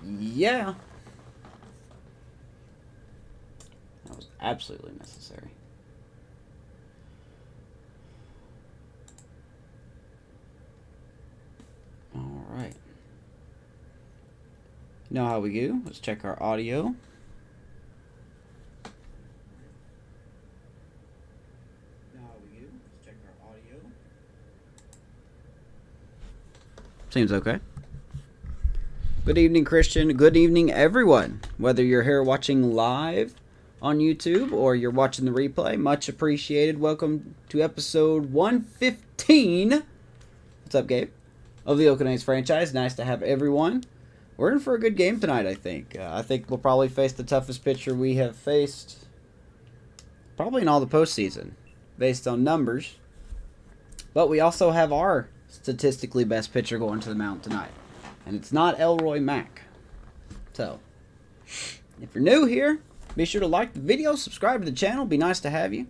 Yeah. That was absolutely necessary. All right. You know how we do. Let's check our audio. Seems okay. Good evening, Christian. Good evening, everyone. Whether you're here watching live on YouTube or you're watching the replay, much appreciated. Welcome to episode 115. What's up, Gabe? Of the Oakland franchise. Nice to have everyone. We're in for a good game tonight, I think. I think we'll probably face the toughest pitcher we have faced probably in all the postseason, based on numbers. But we also have our statistically best pitcher going to the mound tonight. And it's not Elroy Mack. So, if you're new here, be sure to like the video, subscribe to the channel. Be nice to have you.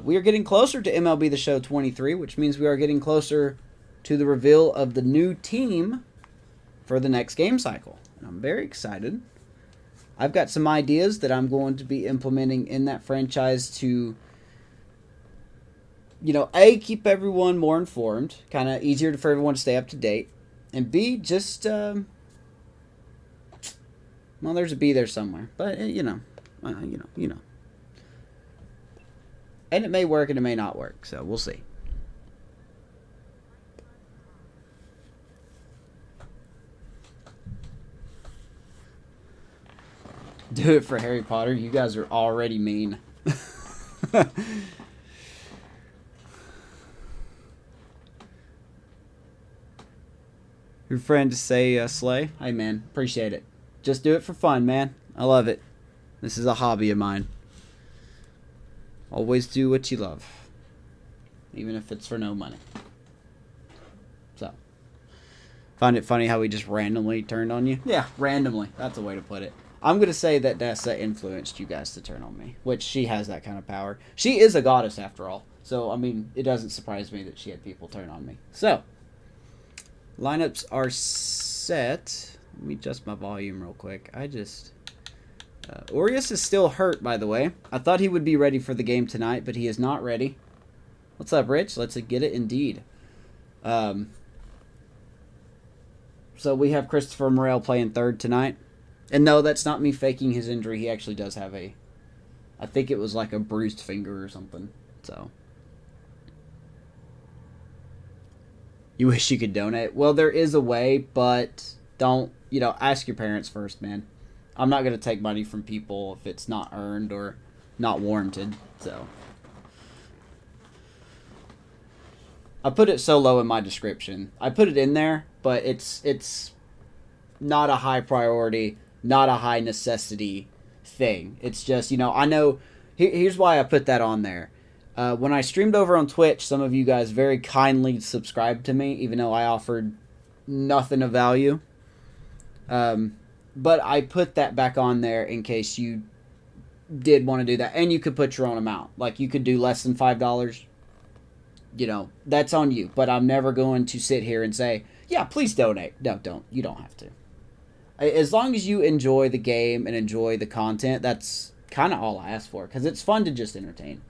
We are getting closer to MLB The Show 23, which means we are getting closer to the reveal of the new team for the next game cycle. And I'm very excited. I've got some ideas that I'm going to be implementing in that franchise to, you know, A, keep everyone more informed, kind of easier for everyone to stay up to date, and B, just, well, there's a B there somewhere, but, you know. And it may work and it may not work, so we'll see. Do it for Harry Potter. You guys are already mean. Your friend to say Slay. Hey, man. Appreciate it. Just do it for fun, man. I love it. This is a hobby of mine. Always do what you love. Even if it's for no money. So. Find it funny how he just randomly turned on you? Yeah, randomly. That's a way to put it. I'm going to say that Dessa influenced you guys to turn on me, which she has that kind of power. She is a goddess, after all. So, I mean, it doesn't surprise me that she had people turn on me. So, lineups are set. Let me adjust my volume real quick. Orius is still hurt, by the way. I thought he would be ready for the game tonight, but he is not ready. What's up, Rich? Let's get it indeed. So, we have Christopher Morel playing third tonight. And no, that's not me faking his injury. He actually does have I think it was like a bruised finger or something. So. You wish you could donate? Well, there is a way, but don't, ask your parents first, man. I'm not going to take money from people if it's not earned or not warranted, so. I put it so low in my description. I put it in there, but it's not a high priority, not a high necessity thing. It's just, I know, here's why I put that on there. When I streamed over on Twitch, some of you guys very kindly subscribed to me, even though I offered nothing of value. But I put that back on there in case you did want to do that. And you could put your own amount. Like, you could do less than $5. That's on you. But I'm never going to sit here and say, yeah, please donate. No, don't. You don't have to. As long as you enjoy the game and enjoy the content, that's kind of all I ask for. Because it's fun to just entertain.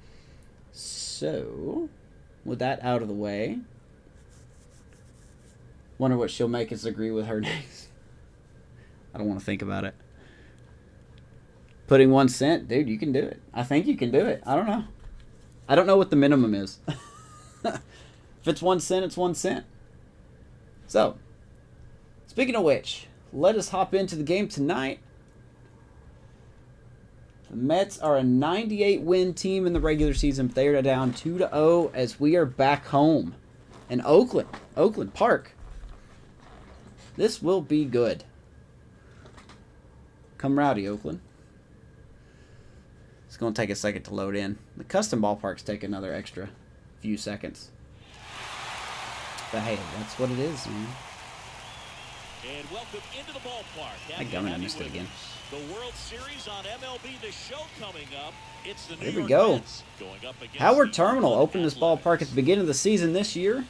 So, with that out of the way, wonder what she'll make us agree with her next. I don't want to think about it. Putting 1 cent, dude, you can do it. I think you can do it. I don't know. I don't know what the minimum is. If it's 1 cent, it's 1 cent. So, speaking of which, let us hop into the game tonight. The Mets are a 98-win team in the regular season. They are down 2-0 as we are back home in Oakland Park. This will be good. Come rowdy, Oakland. It's going to take a second to load in. The custom ballparks take another extra few seconds. But hey, that's what it is, man. And welcome into the ballpark. I missed it again. The World Series on MLB The Show coming up. It's the Here we go. Howard Terminal opened this ballpark at the beginning of the season this year.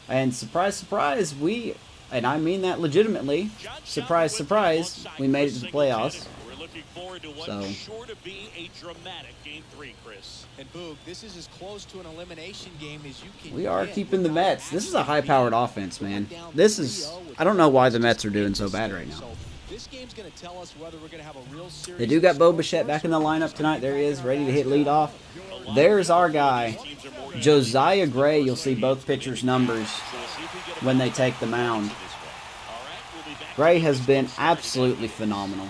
And surprise, surprise, we and I mean that legitimately. Surprise, surprise, we made it to the playoffs. We're looking forward to what's sure to be a dramatic Game 3, Chris. And Boog, this is as close to an elimination game as you can. We are keeping the Mets. This is a high-powered offense, man. This is... I don't know why the Mets are doing so bad right now. This game's going to tell us whether we're going to have a real series. They do got Bo Bichette back in the lineup tonight. There he is, ready to hit leadoff. There's our guy, Josiah Gray. You'll see both pitchers' numbers when they take the mound. Gray has been absolutely phenomenal.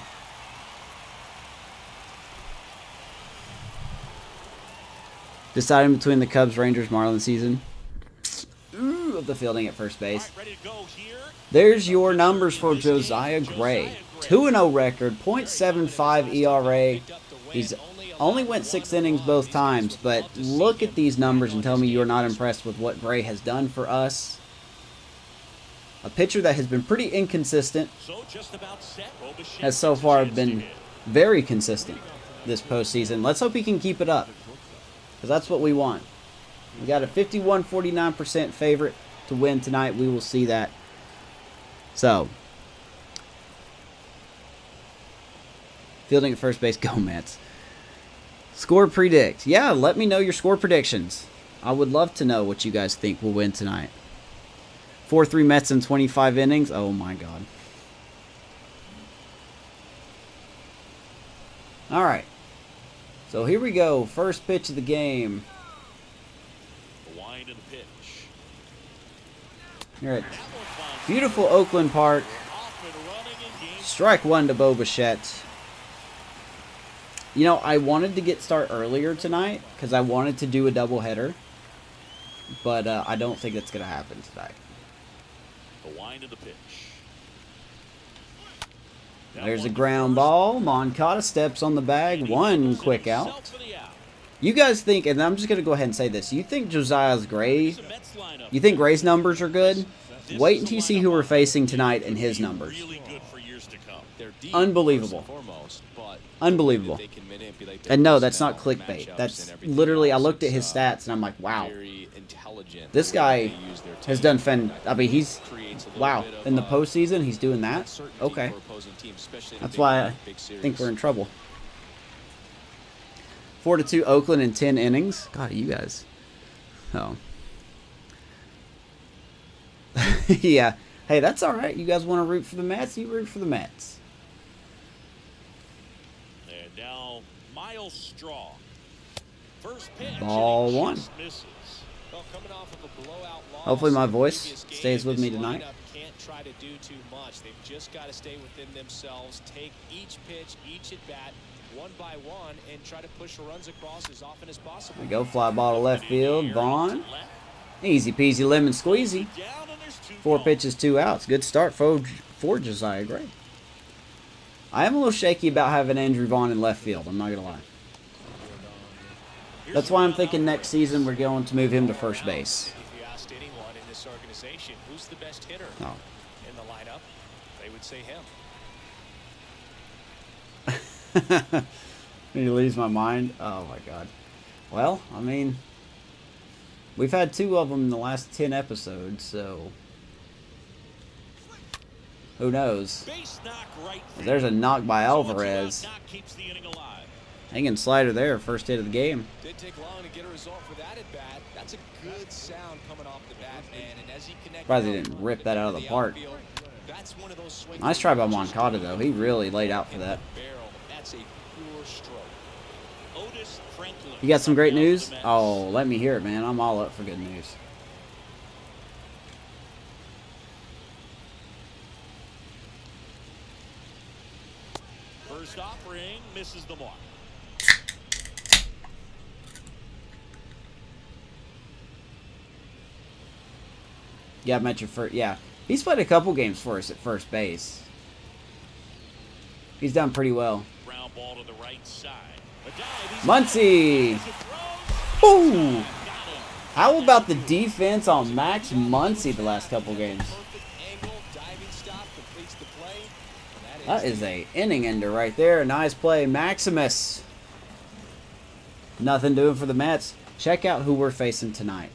Deciding between the Cubs, Rangers, Marlins season. Ooh, of the fielding at first base. There's your numbers for Josiah Gray. 2-0 record, .75 ERA. He's only went 6 innings both times, but look at these numbers and tell me you're not impressed with what Gray has done for us. A pitcher that has been pretty inconsistent has so far been very consistent this postseason. Let's hope he can keep it up, because that's what we want. We got a 51-49% favorite to win tonight. We will see that. So, fielding at first base, go Mets. Score predict. Yeah, let me know your score predictions. I would love to know what you guys think will win tonight. 4-3 Mets in 25 innings. Oh my God. All right. So here we go. First pitch of the game. The wind of the pitch. Here at beautiful Oakland Park. Strike one to Bo Bichette. You know, I wanted to get start earlier tonight because I wanted to do a doubleheader, but I don't think that's going to happen tonight. The wind of the pitch. There's a ground ball. Moncada steps on the bag. One quick out. You guys think, and I'm just going to go ahead and say this, you think Josiah's Gray, you think Gray's numbers are good? Wait until you see who we're facing tonight and his numbers. Unbelievable. Unbelievable. And no, that's not clickbait. That's literally, I looked at his stats and I'm like, wow. This guy has done I mean, he's, wow. In the postseason, he's doing that? Okay. That's why I think we're in trouble. 4-2 Oakland in 10 innings. God, you guys. Oh. Yeah. Hey, that's all right. You guys want to root for the Mets? You root for the Mets. And now, Miles Straw. First pitch. Ball one. Well, coming off of a blowout loss, Hopefully my voice stays with me tonight. Can't try to do too much. They've just got to stay within themselves, take each pitch, each at bat, one by one, and try to push the runs across as often as possible. There we go, fly ball to left field. Vaughn. Easy peasy lemon squeezy. 4 pitches, 2 outs. Good start for Josiah Gray. I am a little shaky about having Andrew Vaughn in left field. I'm not going to lie. That's why I'm thinking next season we're going to move him to first base. If you asked anyone in this organization who's the best hitter in the lineup, they would say him. He leaves my mind. Oh my God. Well, I mean, we've had 2 of them in the last 10 episodes, so who knows? There's a knock by Alvarez. Hanging slider there, first hit of the game. Did take long to get a result for that at bat. That's a good sound coming off the bat, man. And as he connected, Surprised he didn't rip that out of the park. That's one of those swings. Nice try by Moncada though. He really laid out for that. That's a pure stroke. You got some great news? Oh, let me hear it, man. I'm all up for good news. First offering misses the mark. Yeah, met your first. Yeah, he's played a couple games for us at first base. He's done pretty well. Ground ball to the right side. Muncy. Ooh. How about the defense on Max Muncy the last couple games? That is a inning ender right there. Nice play, Maximus. Nothing doing for the Mets. Check out who we're facing tonight.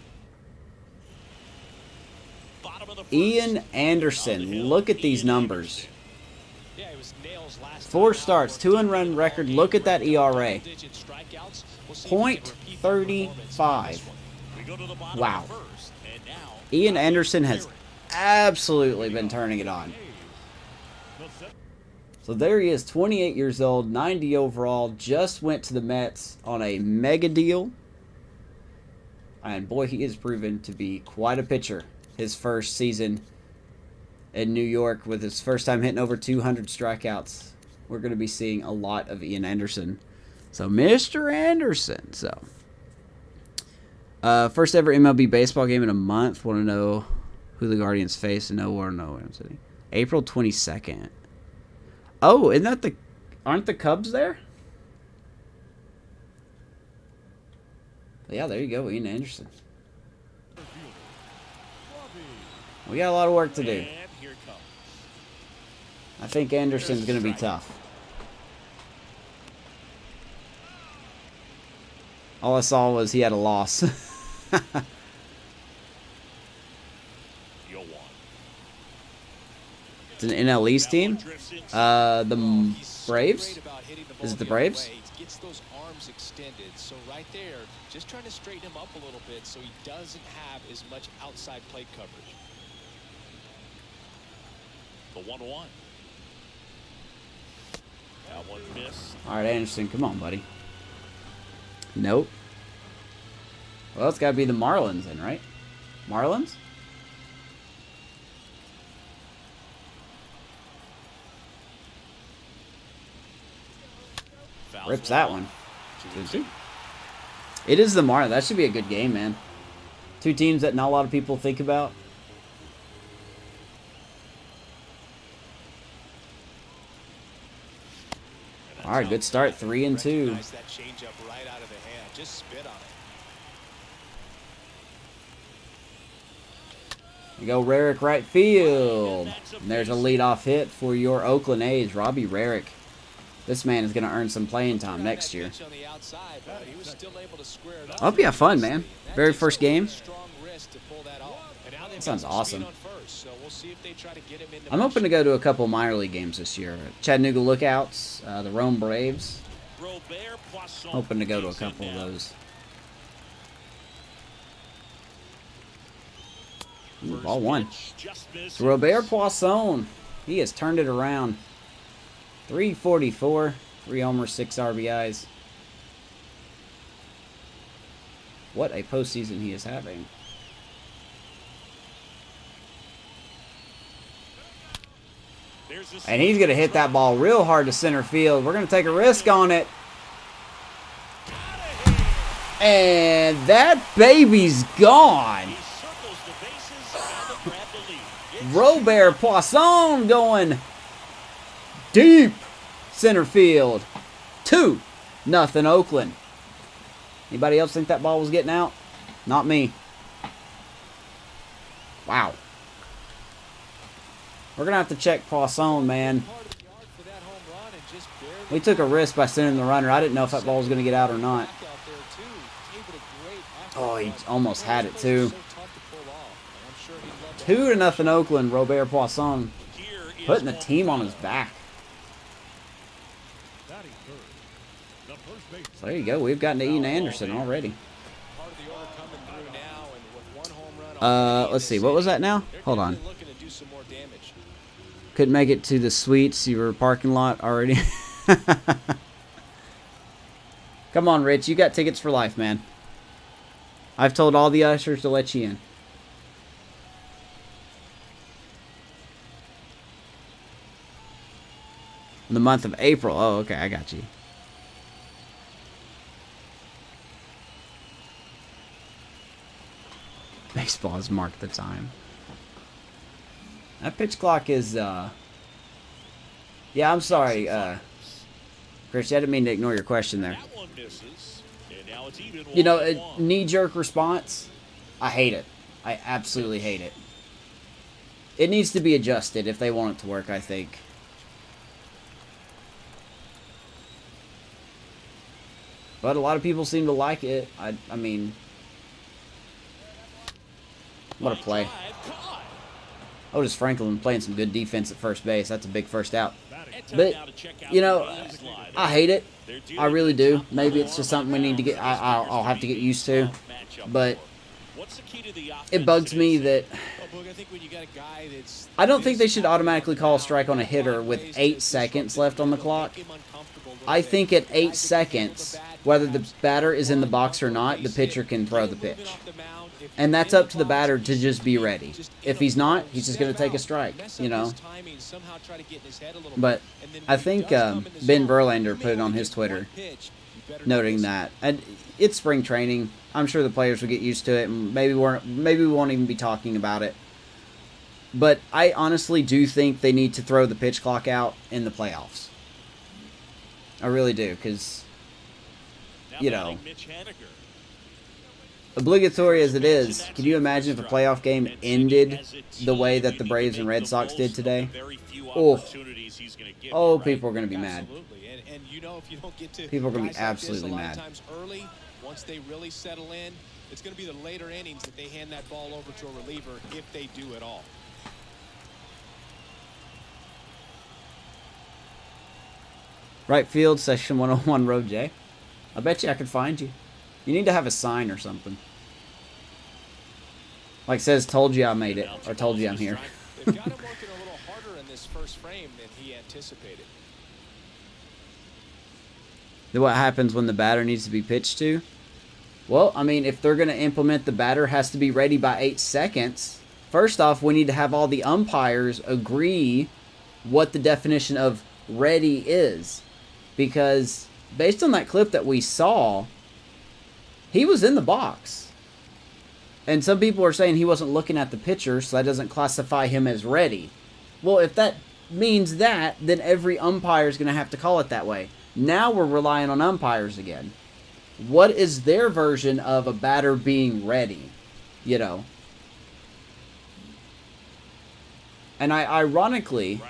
bottom of the first. Ian Anderson. Look at these numbers. 4 starts, 2-run record. Look at that ERA. .35. Wow. Ian Anderson has absolutely been turning it on. So there he is, 28 years old, 90 overall. Just went to the Mets on a mega deal. And boy, he is proven to be quite a pitcher. His first season in New York with his first time hitting over 200 strikeouts. We're going to be seeing a lot of Ian Anderson. So, Mr. Anderson. So, first ever MLB baseball game in a month. Want to know who the Guardians face? No, or no, I'm sitting. April 22nd. Oh, isn't that the... Aren't the Cubs there? Yeah, there you go, Ian Anderson. We got a lot of work to do. I think Anderson's going to be tough. All I saw was he had a loss. It's an NL East team. The Braves? Is it the Braves? Gets those arms extended. So right there, just trying to straighten him up a little bit so he doesn't have as much outside plate coverage. The 1-1. That one missed. All right, Anderson, come on, buddy. Nope. Well, it's got to be the Marlins then, right? Marlins? Rips that one. 2-2. It is the Marlins. That should be a good game, man. Two teams that not a lot of people think about. All right, good start. 3-2. That change up right out of the hand. Just spit on it. You go Rarick right field. And there's a leadoff hit for your Oakland A's, Robbie Rarick. This man is going to earn some playing time next year. I hope you have fun, man. Very first game. That sounds awesome. I'm hoping to go to a couple minor league games this year. Chattanooga Lookouts, the Rome Braves. Hoping to go to a couple of those. Ooh, ball one. So Robert Poisson. He has turned it around. 344, 3 homers, 6 RBIs. What a postseason he is having. And he's going to hit that ball real hard to center field. We're going to take a risk on it. And that baby's gone. Robert Poisson going deep center field. 2-0 Oakland. Anybody else think that ball was getting out? Not me. Wow. We're going to have to check Poisson, man. We took a risk by sending the runner. I didn't know if that ball was going to get out or not. Oh, he almost had it, too. 2-0 Oakland. Robert Poisson putting the team on his back. So there you go. We've gotten to Ian Anderson already. Let's see. What was that now? Hold on. Couldn't make it to the suites. You were parking lot already. Come on, Rich. You got tickets for life, man. I've told all the ushers to let you in. In the month of April. Oh, okay. I got you. Baseball has marked the time. That pitch clock is, yeah, I'm sorry, Chris, I didn't mean to ignore your question there. You know, a knee-jerk response, I hate it. I absolutely hate it. It needs to be adjusted if they want it to work, I think. But a lot of people seem to like it. I mean... What a play. Otis Franklin playing some good defense at first base. That's a big first out. But, you know, I hate it. I really do. Maybe it's just something we need to get. I'll have to get used to. But it bugs me that I don't think they should automatically call a strike on a hitter with 8 seconds left on the clock. I think at 8 seconds, whether the batter is in the box or not, the pitcher can throw the pitch. And that's up to the batter to just be ready. If he's not, he's just going to take a strike, you know. But I think Ben Verlander put it on his Twitter, noting that. And it's spring training. I'm sure the players will get used to it, and maybe we won't even be talking about it. But I honestly do think they need to throw the pitch clock out in the playoffs. I really do, because, you know, obligatory as it is, can you imagine if a playoff game ended the way that the Braves and Red Sox did today? Oh, people are going to be mad. People are going to be absolutely mad. Once they really settle in, it's going to be the later innings that they hand that ball over to a reliever if they do at all. Right field, section 101, row J. I bet you I could find you. You need to have a sign or something. Like says, told you I made it, or told you I'm here. They've got him working a little harder in this first frame than he anticipated. Then what happens when the batter needs to be pitched to? Well, I mean, if they're going to implement the batter has to be ready by 8 seconds, first off, we need to have all the umpires agree what the definition of ready is. Because based on that clip that we saw, he was in the box. And some people are saying he wasn't looking at the pitcher, so that doesn't classify him as ready. Well, if that means that, then every umpire is going to have to call it that way. Now we're relying on umpires again. What is their version of a batter being ready? You know. And ironically,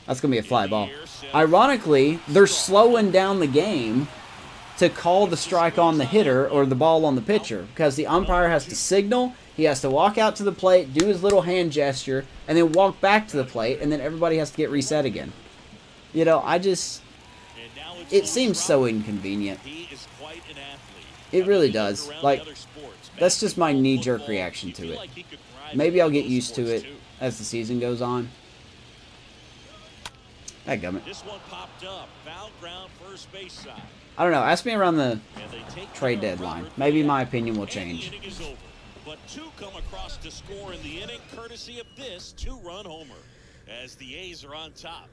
that's going to be a fly ball. Ironically, they're slowing down the game to call the strike on the hitter or the ball on the pitcher, because the umpire has to signal, he has to walk out to the plate, do his little hand gesture, and then walk back to the plate, and then everybody has to get reset again. You know, it seems so inconvenient. It really does. Like, that's just my knee-jerk reaction to it. Maybe I'll get used to it as the season goes on. Dadgummit. I don't know. Ask me around the trade deadline. Maybe my opinion will change. But two come across to score in the inning, courtesy of this two-run homer, as the A's are on top.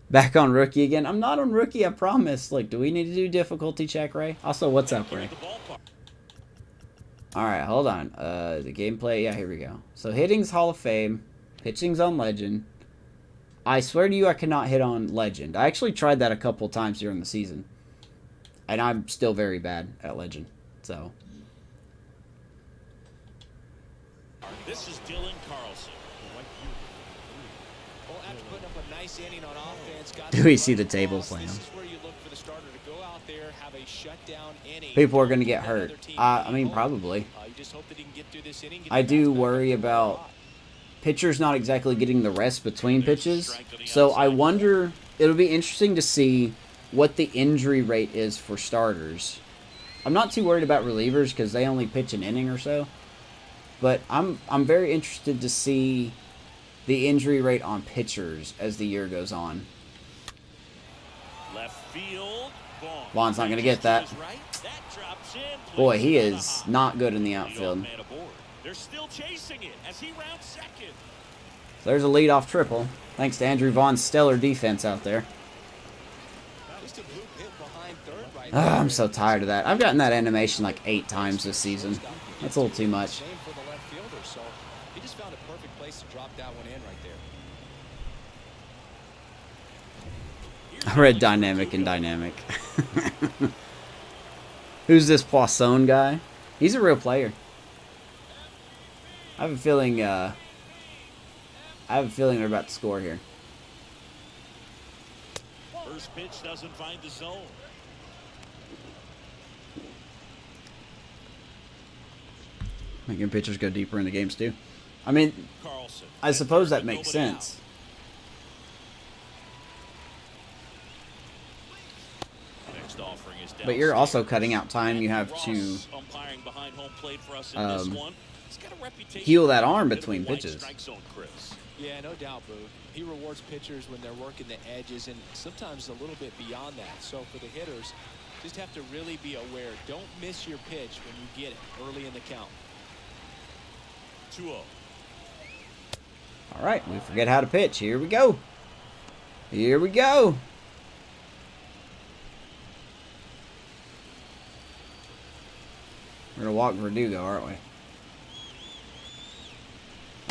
Back on rookie again. I'm not on rookie, I promise. Like, do we need to do difficulty check, Ray? Also, what's up, Ray? Alright, hold on. The gameplay, yeah, here we go. So, hitting's Hall of Fame. Pitching's on Legend. I swear to you, I cannot hit on Legend. I actually tried that a couple times during the season. And I'm still very bad at Legend. So. This is Dylan Carlson. Well, after putting up a nice inning on offense, do we see the table slam? This is where you look for the starter to go out there, have a shutdown inning. People are going to get hurt. I mean, probably. You just hope that he can get through this inning. I do worry about pitchers not exactly getting the rest between pitches. So I wonder, it'll be interesting to see what the injury rate is for starters. I'm not too worried about relievers because they only pitch an inning or so. But I'm very interested to see the injury rate on pitchers as the year goes on. Left field. Vaughn's not going to get that. Boy, he is not good in the outfield. They're still chasing it as he rounds second. So there's a leadoff triple, thanks to Andrew Vaughn's stellar defense out there. I'm so tired of that. I've gotten that animation like 8 times this season. That's a little too much. He just found a perfect place to drop that one in right there. I read dynamic and dynamic. Who's this Poisson guy? He's a real player. I have a feeling they're about to score here. First pitch doesn't find the zone. Making pitchers go deeper into games too. I mean, Carlson. I suppose that makes sense. Next offering is But you're also cutting out time. You have to umpiring behind home plate for us in this one. He's got a reputation heal that arm for a bit of a between wide pitches. strike zone, Chris. Yeah, no doubt, Boog. He rewards pitchers when they're working the edges and sometimes a little bit beyond that. So for the hitters, just have to really be aware. Don't miss your pitch when you get it early in the count. 2-0. All right, we forget how to pitch. Here we go. Here we go. We're going to walk Verdugo, aren't we?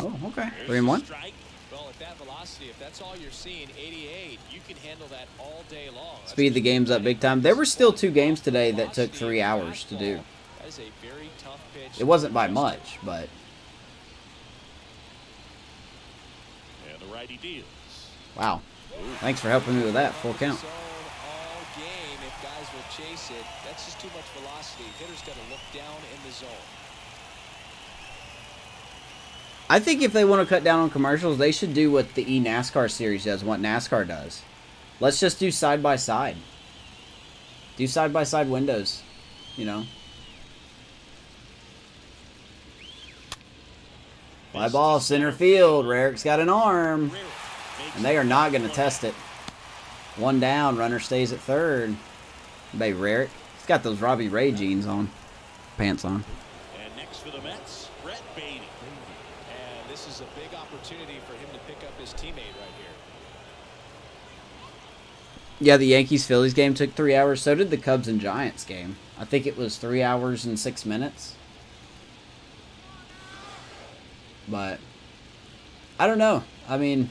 Oh, okay. 3-1. Well, at that velocity, if that's all you're seeing, 88, you can handle that all day long. Speed the games up big time. There were still 2 games today that took 3 hours to do. That is a very tough pitch. It wasn't by much, but... And the righty deals. Wow. Thanks for helping me with that. Full count. All game, if guys will chase it, that's just too much velocity. Hitters got to look down in the zone. I think if they want to cut down on commercials, they should do what the eNASCAR series does, what NASCAR does. Let's just do side-by-side. Do side-by-side windows, you know. Fly ball, center field. Rarick's got an arm. And they are not going to test it. 1 down, runner stays at third. Bay Rarick. He's got those Robbie Ray jeans on. Pants on. And next for the Mets, Brett Beatty. And this is a big opportunity for him to pick up his teammate right here. Yeah, the Yankees-Phillies game took 3 hours. So did the Cubs and Giants game. I think it was 3 hours and 6 minutes. But I don't know. I mean,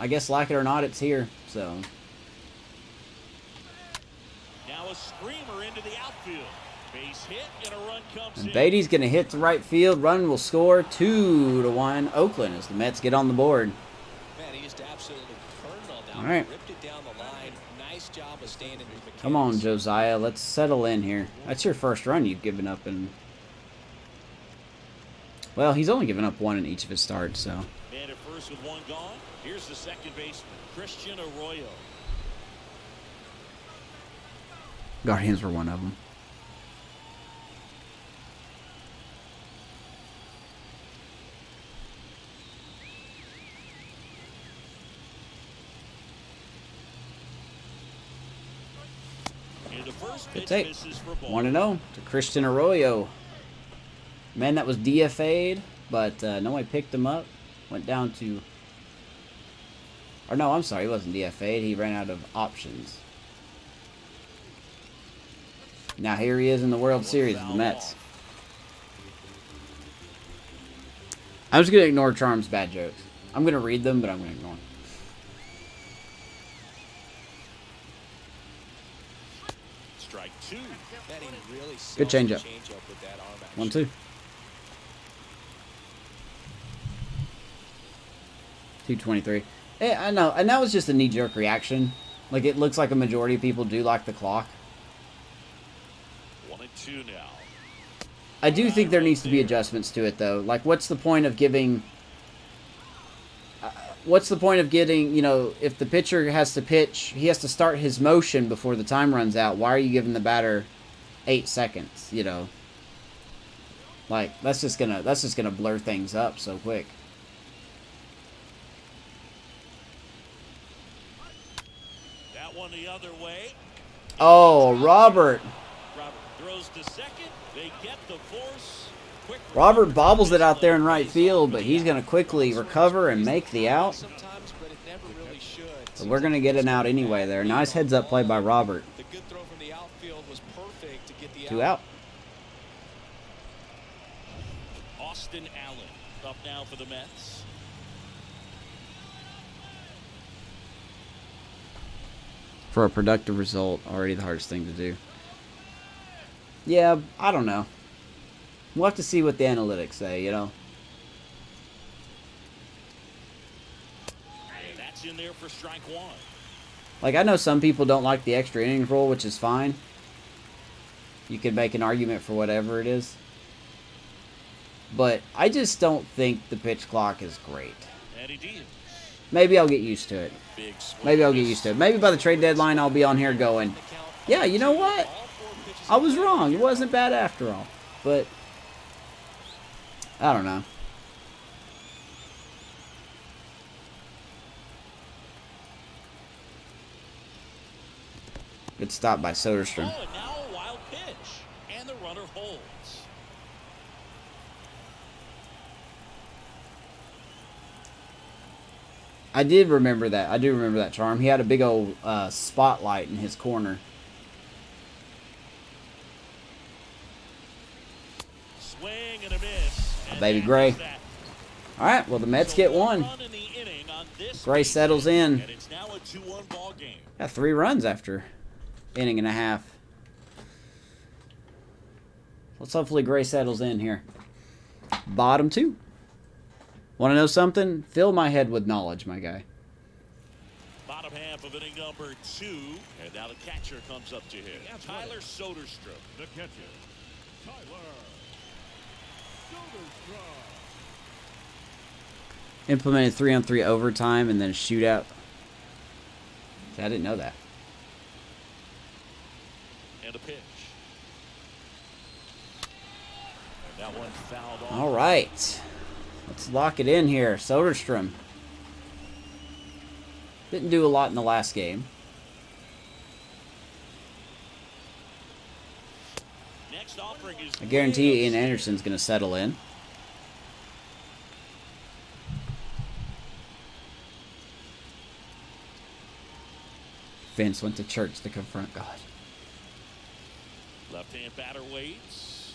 I guess like it or not, it's here. So Now a screamer into the outfield. Base hit and a run comes and in. Beatty's going to hit to right field. Run will score 2-1 Oakland as the Mets get on the board. Man, he just absolutely turned all down. All right. Ripped it down the line. Nice job of staying in your mechanics. Come on, Josiah. Let's settle in here. That's your first run you've given up in... Well, he's only given up 1 in each of his starts, so... Man at first with 1 gone. Here's the second baseman, Christian Arroyo. Guardians were one of them. And the first Good pitch take. misses for ball. 1-0 to Christian Arroyo. Man, that was DFA'd, but nobody picked him up. Went down to... Or no, I'm sorry, he wasn't DFA'd. He ran out of options. Now here he is in the World Series of the Mets. I'm just going to ignore Charm's bad jokes. I'm going to read them, but I'm going to ignore them. Strike 2. Man, he really Good sells the changeup. changeup with that arm action. 1-2. 223. Yeah, I know. And that was just a knee-jerk reaction. Like, it looks like a majority of people do like the clock. 1-2 now. I do think there needs to be adjustments to it, though. Like, what's the point of giving... what's the point of getting, you know, if the pitcher has to pitch, he has to start his motion before the time runs out. Why are you giving the batter 8 seconds, you know? Like, that's just gonna blur things up so quick. That one the other way. Oh, Robert. Robert throws to second. They get the force. Quick Robert bobbles it out there in right field, but he's going to quickly recover and make the out. Sometimes, but it never really should. So we're going to get an out anyway there. Nice heads-up play by Robert. The good throw from the outfield was perfect to get the 2 out. Austin Allen up now for the Mets. For a productive result, already the hardest thing to do. Yeah, I don't know. We'll have to see what the analytics say, you know. And that's in there for strike 1. Like, I know some people don't like the extra innings rule, which is fine. You could make an argument for whatever it is. but I just don't think the pitch clock is great. And he deals. Maybe I'll get used to it. Big swing. Maybe I'll get used to it. Maybe by the trade deadline, I'll be on here going, yeah, you know what? I was wrong. It wasn't bad after all. But, I don't know. Good stop by Soderstrom. Oh, and now a wild pitch. And the runner holds. I did remember that. I do remember that charm. He had a big old spotlight in his corner. Swing and a miss. And Baby that Gray. is that. All right, well, the Mets get one. Run in the inning on this Gray base settles hit, in. And it's now a 2-1 ball game. Got 3 runs after inning and a half. Let's hopefully Gray settles in here. Bottom 2. Want to know something? Fill my head with knowledge, my guy. Bottom half of inning number 2. And now the catcher comes up to him. Tyler Soderstrom. The catcher, Tyler Soderstrom. Implemented 3-on-3 overtime and then a shootout. See, I didn't know that. And a pitch. And that one fouled off. All right. Let's lock it in here. Soderstrom. Didn't do a lot in the last game. Next offering is I guarantee you Ian Anderson's going to settle in. Vince went to church to confront God. Left-hand batter waits.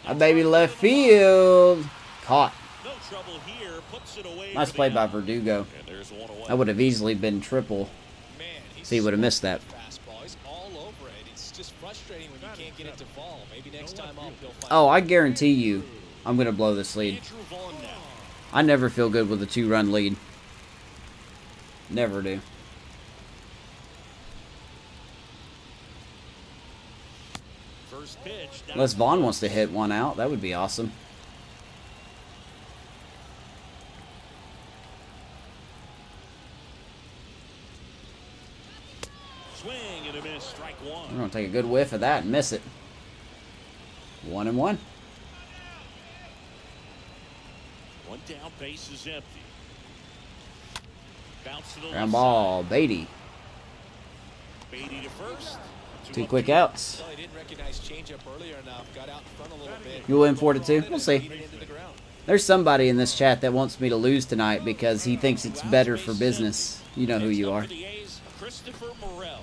A baby left field. Caught. No trouble here. Puts it away. Nice for the play by out. Verdugo. And there's one away. That would have easily been triple. Man, he's So he would have missed that. fastball. He's all over it. It's just frustrating when you can't get it to fall. Maybe next time up he'll find. Oh, I guarantee you I'm going to blow this lead. Andrew Vaughn now. I never feel good with a 2-run lead. Never do. First pitch. Unless Vaughn wants to hit one out, that would be awesome. Swing and a miss. Strike I'm one. going to take a good whiff of that and miss it. 1-1. One down. Base is empty. Bounce to the Ground left ball. Beatty. side. Beatty to first. 2 quick outs. Well, he didn't recognize changeup earlier enough. Got out in front a little bit. You win 4-2? We'll see. Beat it into the ground. There's somebody in this chat that wants me to lose tonight because he thinks it's better for business. You know who Next you up are. for the A's, Christopher Morel.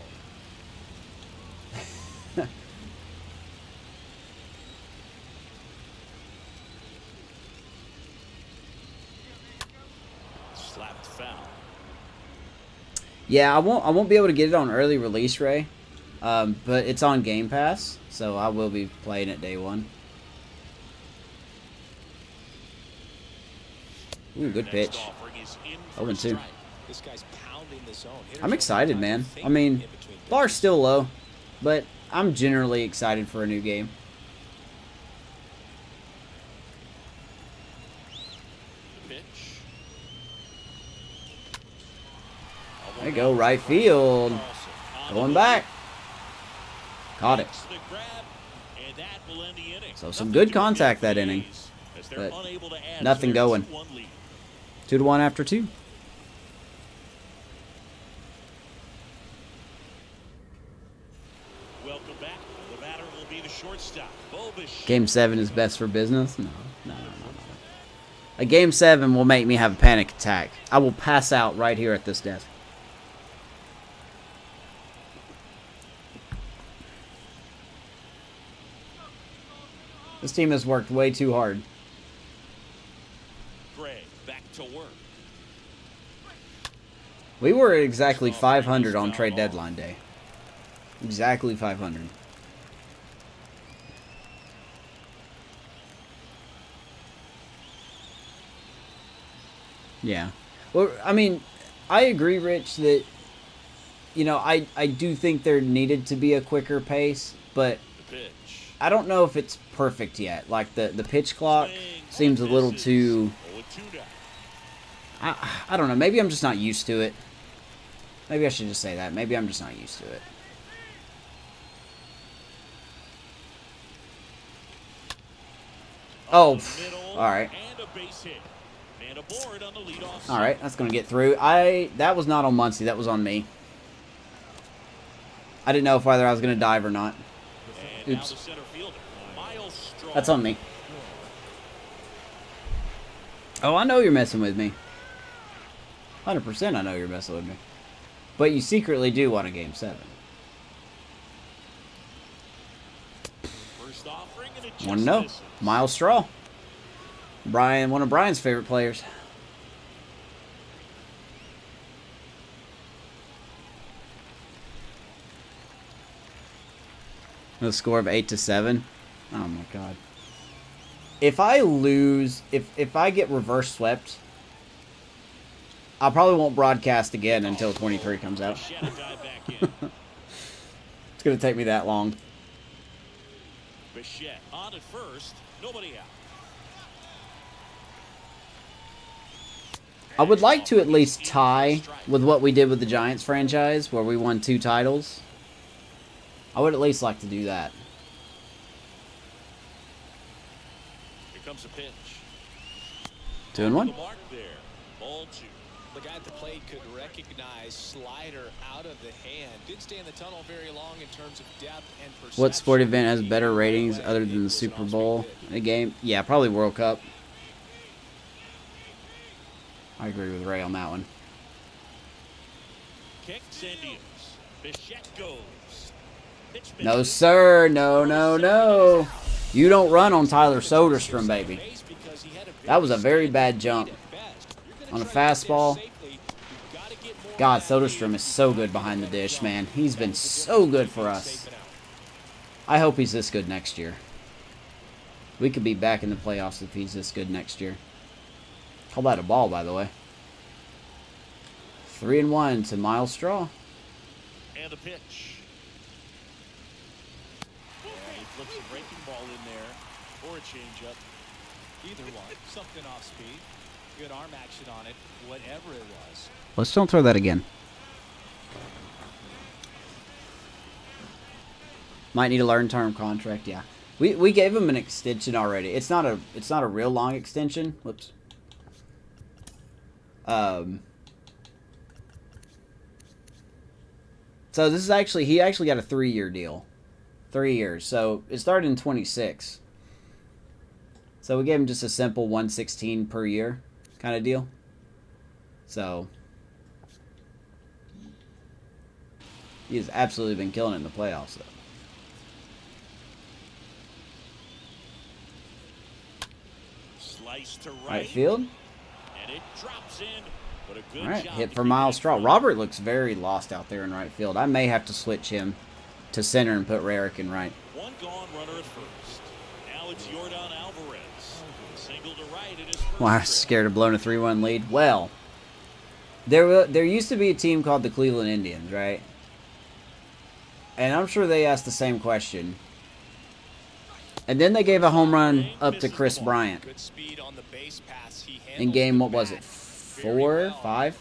Slapped foul. Yeah, I won't be able to get it on early release, Ray. But it's on Game Pass, so I will be playing it day one. Ooh, good Next pitch. offering is in for a 0-2. strike. This guy's pounding the zone. Hitters I'm don't excited, have time man. to think I mean, in between bar's pitches. still low, but I'm generally excited for a new game. The pitch. There you go, right field. On Going the back. Caught it. makes the grab, and that will end the inning. So some Nothing good to contact do for that the inning, A's, as they're but unable to add nothing to their going. 2-1 lead. 2-1 after 2. Welcome back. The batter will be the shortstop. Bobish. Game 7 is best for business? No. A Game 7 will make me have a panic attack. I will pass out right here at this desk. This team has worked way too hard. Gray back to work. We were at exactly 500 on trade deadline day. Exactly 500. Yeah. Well, I mean, I agree, Rich, that, you know, I do think there needed to be a quicker pace, but The pitch. I don't know if it's perfect yet. Like the pitch clock seems a little too. I don't know. Maybe I'm just not used to it. Maybe I should just say that. Maybe I'm just not used to it. Oh, all right. All right, that's gonna get through. That was not on Muncie. That was on me. I didn't know if whether I was gonna dive or not. Oops. That's on me. Oh, I know you're messing with me. 100% I know you're messing with me. But you secretly do want a Game 7. Want to know? Miles Straw. Brian, one of Brian's favorite players. The score of 8-7. Oh my god. If I lose, if I get reverse swept, I probably won't broadcast again until 23 comes out. It's going to take me that long. Bichette on at first, nobody out. I would like to at least tie with what we did with the Giants franchise, where we won 2 titles. I would at least like to do that. Here comes a pitch. 2-1. The guy at the plate could recognize slider out of the hand. Didn't stay in the tunnel very long in terms of depth and perception. What sport event has better ratings other than the Super Bowl in a game? Yeah, probably World Cup. I agree with Ray on that one. Kicks and deals. Bichette goes. No, sir. No, no, no. You don't run on Tyler Soderstrom, baby. That was a very bad jump. On a fastball. God, Soderstrom is so good behind the dish, man. He's been so good for us. I hope he's this good next year. We could be back in the playoffs if he's this good next year. Call that a ball, by the way. 3-1 to Miles Straw. And the pitch. Yeah, he flips a breaking ball in there. Or a changeup. Either one. Something off speed. Good arm action on it. Whatever it was. Let's don't throw that again. Might need a long-term contract. Yeah, we gave him an extension already. It's not a real long extension. Whoops. So this is actually he actually got a 3-year deal, 3 years. So it started in 26. So we gave him just a simple 116 per year kind of deal. So he has absolutely been killing it in the playoffs, though. Slice to Right field. And it drops in. But a good All right, job hit to for keep Miles it Straw. in front. Robert looks very lost out there in right field. I may have to switch him to center and put Rarick in right. One gone runner at first. Now it's Jordan Alvarez. Single to right in his first Why, I was scared of blowing a 3-1 lead. Well, there used to be a team called the Cleveland Indians, right? And I'm sure they asked the same question. And then they gave a home run up to Chris Bryant. Good speed on the base pass. He In game, what was it? 4, 5?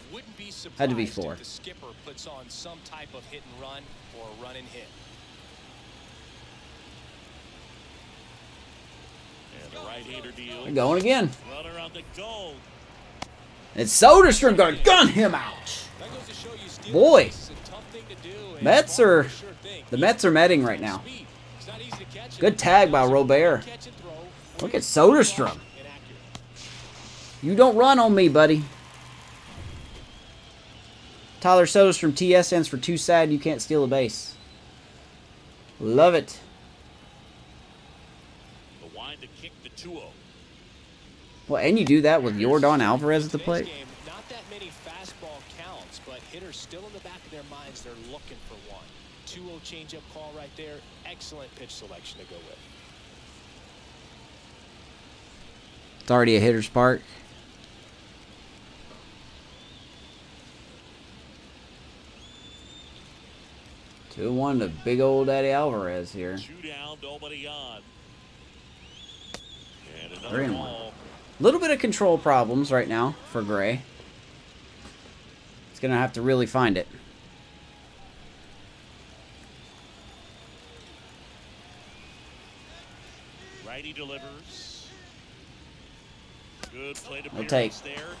Had to be 4. The skipper puts on some type of hit and run or run and hit. And the right-hander deal. They're going again. Runner on the goal. It's Soderstrom going to gun him out. That goes to show you stealing Boy, base is a tough thing to do, and Mets are for sure thing. the Mets are metting right now. Speed. It's not easy to catch it. Good tag by Robert. Catch and throw. Look at Soderstrom. Inaccurate. You don't run on me, buddy. Tyler Soderstrom, TS stands for too sad you can't steal a base. Love it. The wind to kick the 2-0. Well, and you do that with Jordan Alvarez at the Today's plate. game, not that many fastball counts, but hitters still in the back of their minds, they're looking for one. 2-0 changeup call right there. Excellent pitch selection to go with. It's already a hitter's park. 2-1 to big old Eddie Alvarez here. 2 down, nobody on. And 3 another and 1. ball. A little bit of control problems right now for Gray. He's going to have to really find it. Righty delivers. Good plate No take. appearance there.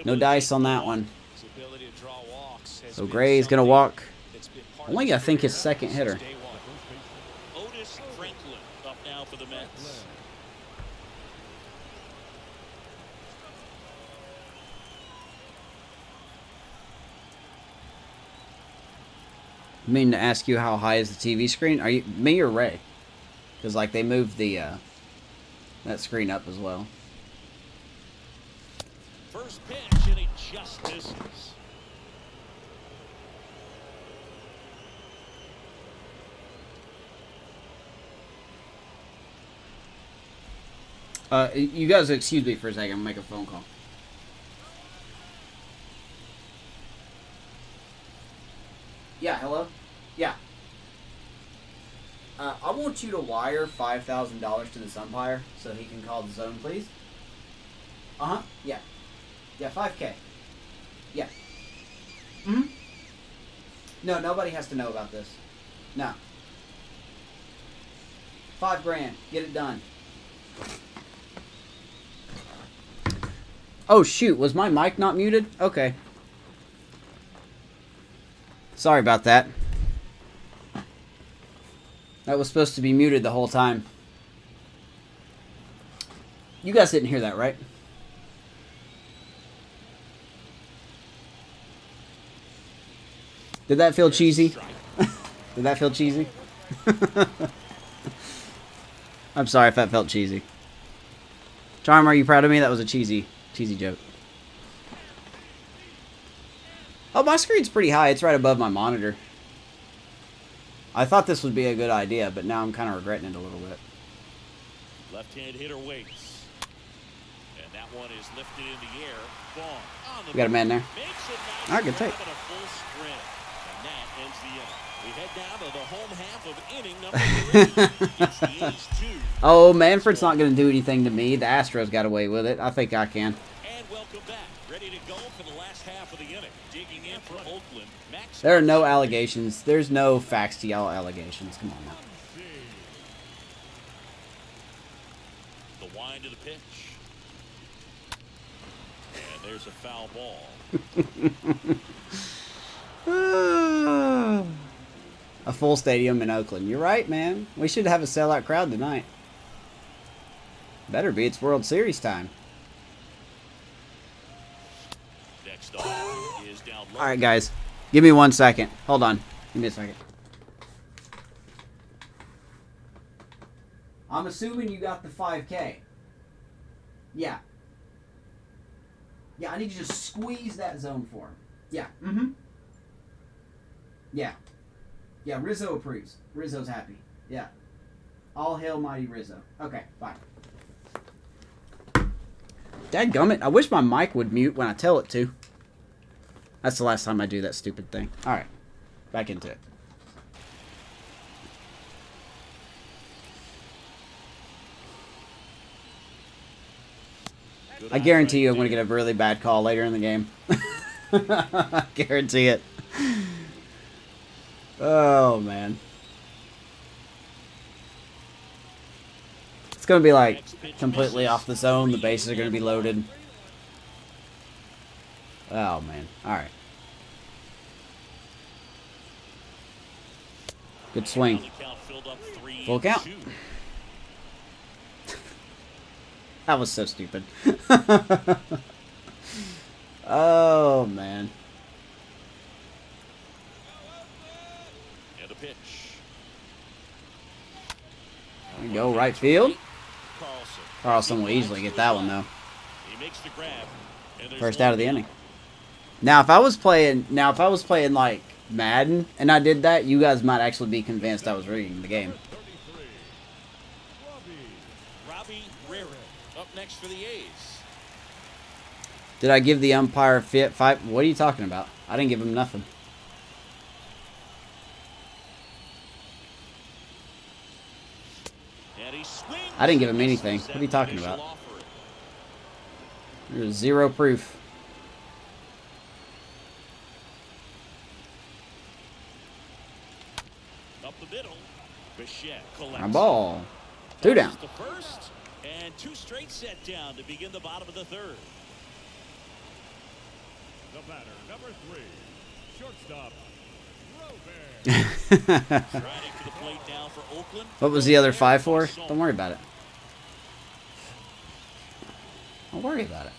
No Able to dice take on the that ball. one. His ability to draw walks has So been Gray's going to something walk. that's been part Only, of I think, his career second since hitter. day one. Otis Franklin up now for the Mets. I mean to ask you how high is the TV screen? Are you me or Ray? Because like they moved the that screen up as well. First pitch, and he just misses. You guys excuse me for a second. I'm gonna make a phone call. Yeah, hello? Yeah. I want you to wire $5,000 to this umpire so he can call the zone, please. Uh-huh. Yeah. Yeah, 5K. Yeah. Mm-hmm. No, nobody has to know about this. No. 5 grand. Get it done. Oh, shoot. Was my mic not muted? Okay. Sorry about that. That was supposed to be muted the whole time. You guys didn't hear that, right? Did that feel cheesy? Did that feel cheesy? I'm sorry if that felt cheesy. Charm, are you proud of me? That was a cheesy joke. Oh, my screen's pretty high. It's right above my monitor. I thought this would be a good idea, but now I'm kind of regretting it a little bit. Left-hand hitter waits. And that one is lifted in the air. Gone. On the We got a man there. makes a nice All right, good take. grab and a full sprint. And that ends the inning. We head down to the home half of inning number 3. It's the A's 2. Oh, Manfred's not going to do anything to me. The Astros got away with it. I think I can. And welcome back. Ready to go for the last half of the inning. Digging in for Oakland. Max There are no allegations. There's no facts to y'all allegations. Come on now. The wind of the pitch. And there's a foul ball. A full stadium in Oakland. You're right, man. We should have a sellout crowd tonight. Better be. It's World Series time. Next off is down low. All right, guys. Give me 1 second. Hold on. Give me a second. I'm assuming you got the 5K. Yeah. Yeah, I need you to just squeeze that zone for him. Yeah. Mm-hmm. Yeah. Yeah, Rizzo approves. Rizzo's happy. Yeah. All hail mighty Rizzo. Okay, bye. Dadgummit, I wish my mic would mute when I tell it to. That's the last time I do that stupid thing. Alright. Back into it. I guarantee you I'm going to get a really bad call later in the game. I guarantee it. Oh, man. It's going to be like completely off the zone. The bases are going to be loaded. Oh, man. Alright. Good swing. Full count. That was so stupid. Oh, man. And the pitch. There you go, right field. Carlson. Carlson will easily get that one, though. He makes the grab. And there's First one out of the down. inning. Now, if I was playing like Madden and I did that, you guys might actually be convinced I was rigging the game. Robbie Rarick up next for the A's. Did I give the umpire fit 5? What are you talking about? I didn't give him nothing. I didn't give him anything. What are you talking about? There's zero proof. Up the middle. Bichette collects. My ball. 2 down. The first, and 2 straight set down to begin the bottom of the third. The batter, number 3, shortstop, Riding to the plate now for Oakland. What was the other 5 for? Don't worry about it. Don't worry about it.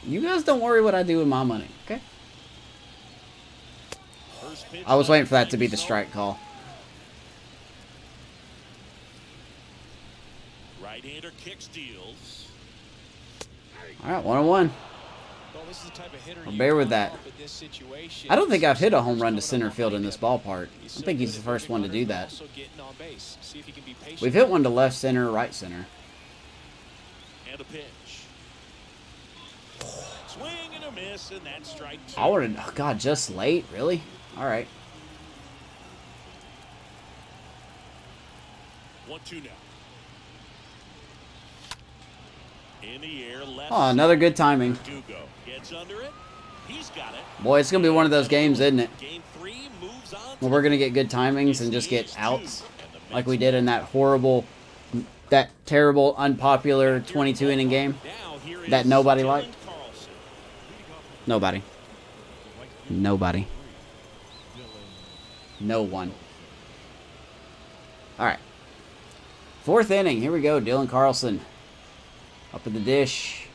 You guys don't worry what I do with my money, okay? I was waiting for that to be the strike call. Right-hander kick steals. All right, 1-1. Well, this is the type of hitter I'll you bear with call that. up in this situation. I don't think I've hit a home run to center field in this ballpark. I think he's the first one to do that. Also getting on base. See if he can be patient. We've hit one to left center, right center. And a pitch. Swing and a miss, and that's strike 2. I wanted, oh God, just late, really? All right. 1-2 now. In the air, left. Oh, another good timing. Dugo gets under it. He's got it. Boy, it's gonna be one of those games, isn't it? Game 3 moves on. Where we're gonna get good timings and just get outs, like we did in that horrible, that terrible, unpopular 22 inning game that nobody liked. Nobody. Nobody. No one. All right. 4th inning. Here we go. Dylan Carlson up in the dish.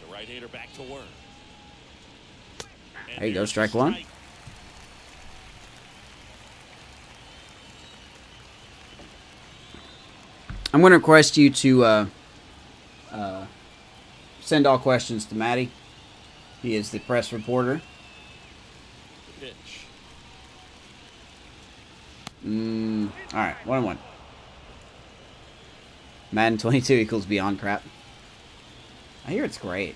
The right-hander back to work. There you go. Strike 1. I'm going to request you to send all questions to Matty. He is the press reporter. Pitch. All right, 1-1. Madden 22 equals beyond crap. I hear it's great.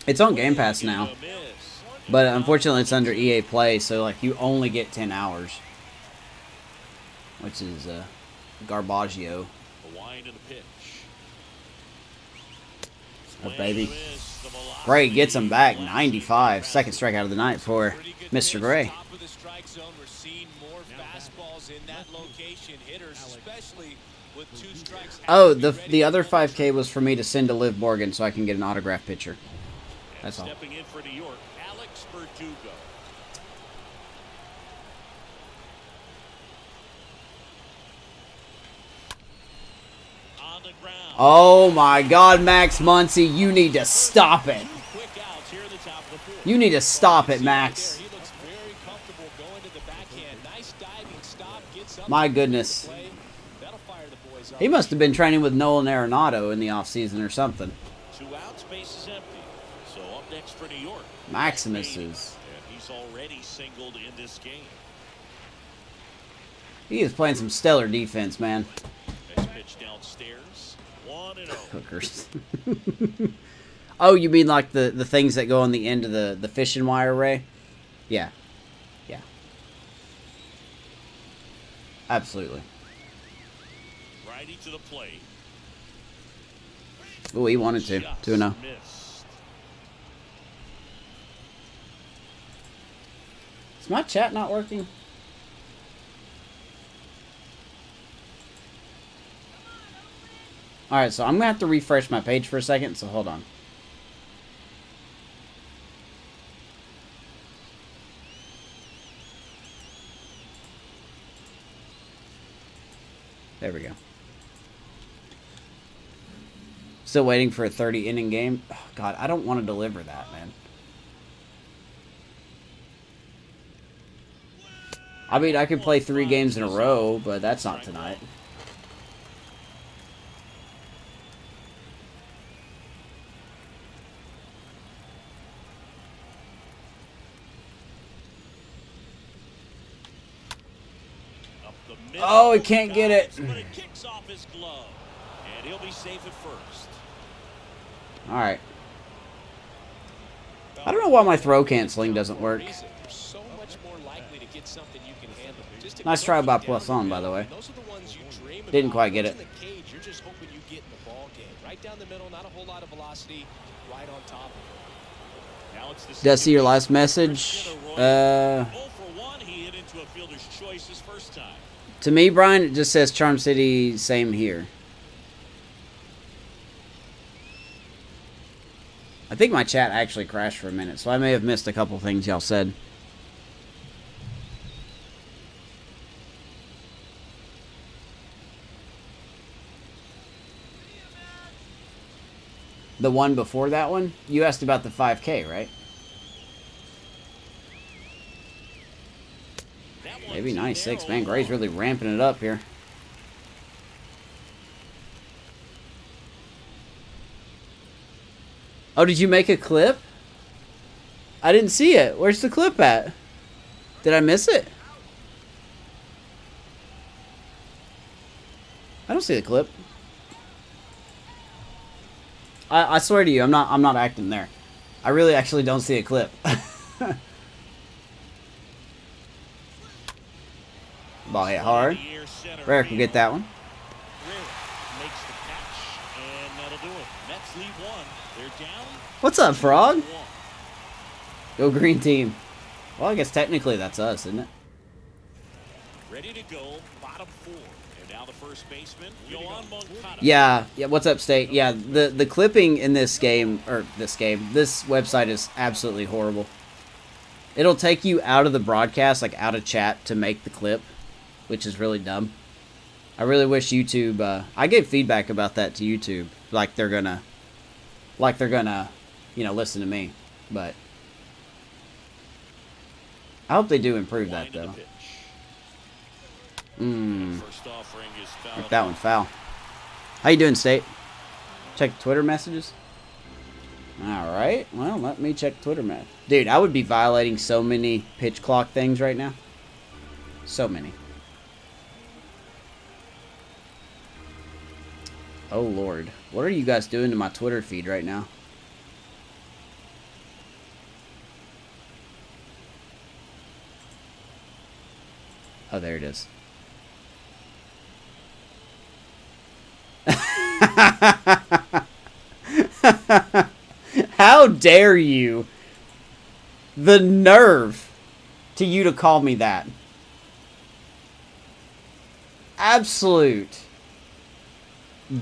It's on Game Pass now, but unfortunately it's under EA Play, so like you only get 10 hours, which is garbaggio. A wind and a pitch. Oh, baby. Gray gets him back, 95. Second strikeout of the night for Mr. Gray. Top of the strike zone, we're seeing more fastballs in that location. Hitters, especially with 2 strikes. Oh, the other 5K was for me to send to Liv Morgan so I can get an autograph picture. That's all. Stepping in for New York, Alex Verdugo. On the ground. Oh my God, Max Muncy, you need to stop it. Quick outs here in the top of the 4th. You need to stop it, Max. He looks very comfortable going to the backhand. Nice diving stop. Gets up My to the goodness. play. That'll fire the boys up. He must have been training with Nolan Arenado in the offseason or something. 2 outs, base is empty. So up next for New York. Maximus is. And he's already singled in this game. He is playing some stellar defense, man. Next pitch downstairs. 1-0. Hookers. Oh, you mean like the things that go on the end of the fishing wire array? Yeah. Yeah. Absolutely. Righty to the plate. Oh, he wanted to. 2-0. Missed. Is my chat not working? Alright, so I'm going to have to refresh my page for a second, so hold on. There we go. Still waiting for a 30-inning game. Oh, God, I don't want to deliver that, man. I mean, I could play 3 games in a row, but that's not tonight. Up the middle. Oh, he can't get it. But it kicks off his glove. And he'll be safe at first. Alright. I don't know why my throw canceling doesn't work. They're so much more likely to get something you can handle. Just a Nice try by cookie down Poisson, the by the middle, way. and those are the ones you dream Didn't about. quite get Once it. in the cage, you're just hoping you get in the ball game. Right down the middle, not a whole lot of velocity, right on top of it. Now it's the Did I see your last situation. message? Christian Arroyo, 0 for 1. He hit into a fielder's choice his first time. To me, Brian, it just says Charm City, same here. I think my chat actually crashed for a minute, so I may have missed a couple things y'all said. The one before that one? You asked about the 5K, right? Maybe 96. Man, Gray's really ramping it up here. Oh, did you make a clip? I didn't see it. Where's the clip at? Did I miss it? I don't see the clip. I swear to you, I'm not acting there. I really actually don't see a clip. Ball hit hard. Rarick will get that one. Makes the catch, and that'll do it. Mets lead one. They're down. What's up, Frog? 2-1. Go green team. Well, I guess technically that's us, isn't it? Ready to go, bottom 4. And now the first baseman, Yohan Moncada. Yeah. What's up, State? Yeah, the clipping in this website is absolutely horrible. It'll take you out of the broadcast, like out of chat, to make the clip, which is really dumb. I really wish YouTube. I gave feedback about that to YouTube, like they're gonna, listen to me. But I hope they do improve that though. First offering is foul. Make that one foul. How you doing, State? Check Twitter messages. All right. Well, let me check Twitter messages. Dude, I would be violating so many pitch clock things right now. So many. Oh, Lord. What are you guys doing to my Twitter feed right now? Oh, there it is. How dare you? The nerve to you to call me that. Absolute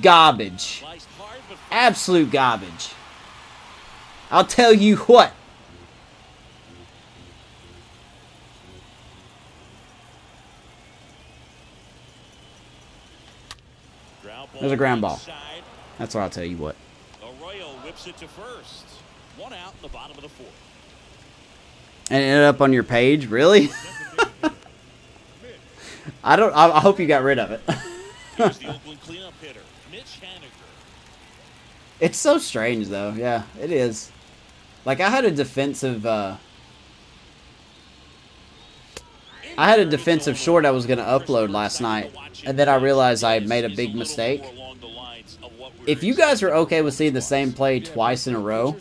garbage. Absolute garbage. I'll tell you what. There's a ground ball. That's what I'll tell you what. Arroyo whips it to first. One out in the bottom of the 4th. And it ended up on your page, really? I hope you got rid of it. Here's the Oakland cleanup hitter, Mitch Haniger. It's so strange, though. Yeah, it is. Like, I had a defensive short I was going to upload last night, and then I realized I had made a big mistake. If you guys are okay with seeing the same play twice in a row,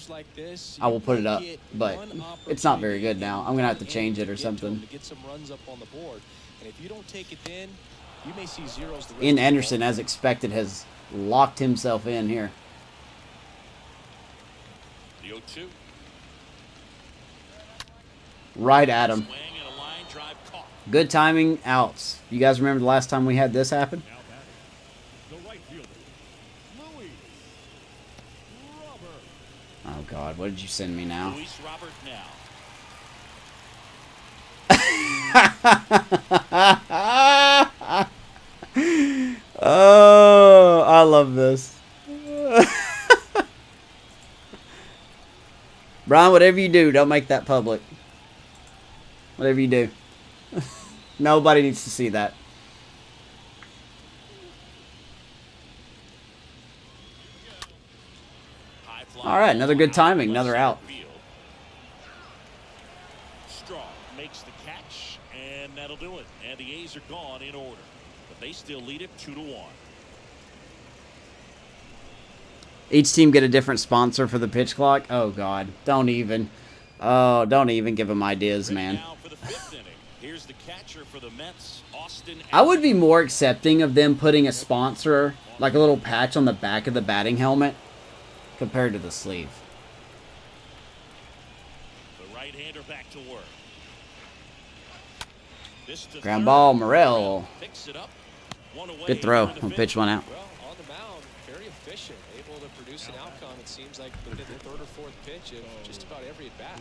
I will put it up, but it's not very good now. I'm going to have to change it or something. Ian Anderson, as expected, has locked himself in here. The 0-2. Right at him. Swing and a line drive caught. Good timing, outs. You guys remember the last time we had this happen? Now batting, the right fielder, Luis Robert. Oh, God. What did you send me now? Luis Robert now. Oh, I love this. Brian, whatever you do, don't make that public. Whatever you do. Nobody needs to see that. All right, another good timing, another out. Strong makes the catch, and that'll do it. And the A's are gone in order, but they still lead it 2-1. Each team get a different sponsor for the pitch clock. Oh God, don't even. Oh, don't even give them ideas, man. Now for the 5th inning. Here's the catcher for the Mets, Austin. I would be more accepting of them putting a sponsor, like a little patch on the back of the batting helmet, compared to the sleeve. The right-hander back to work. This to Ground third. ball, Morel. Picks it up. One away Good throw. for the I'll pitch fifth. one out. Well, on the mound, very efficient, able to produce an outcome. It seems like within the third or fourth pitch of just about every at bat.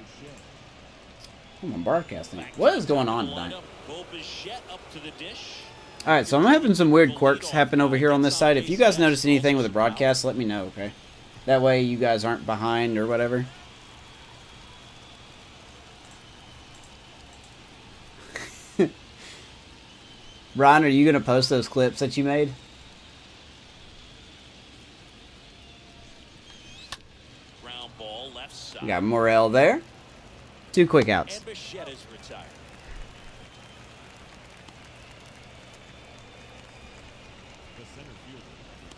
Come on, broadcasting. What is going on tonight? Bo Bichette up to the dish. Alright, so I'm having some weird quirks happen over here on this side. If you guys notice anything with the broadcast, let me know, okay? That way you guys aren't behind or whatever. Ron, are you going to post those clips that you made? Ground ball left side. We got Morel there. 2 quick outs. And Bichette is retired. The center fielder,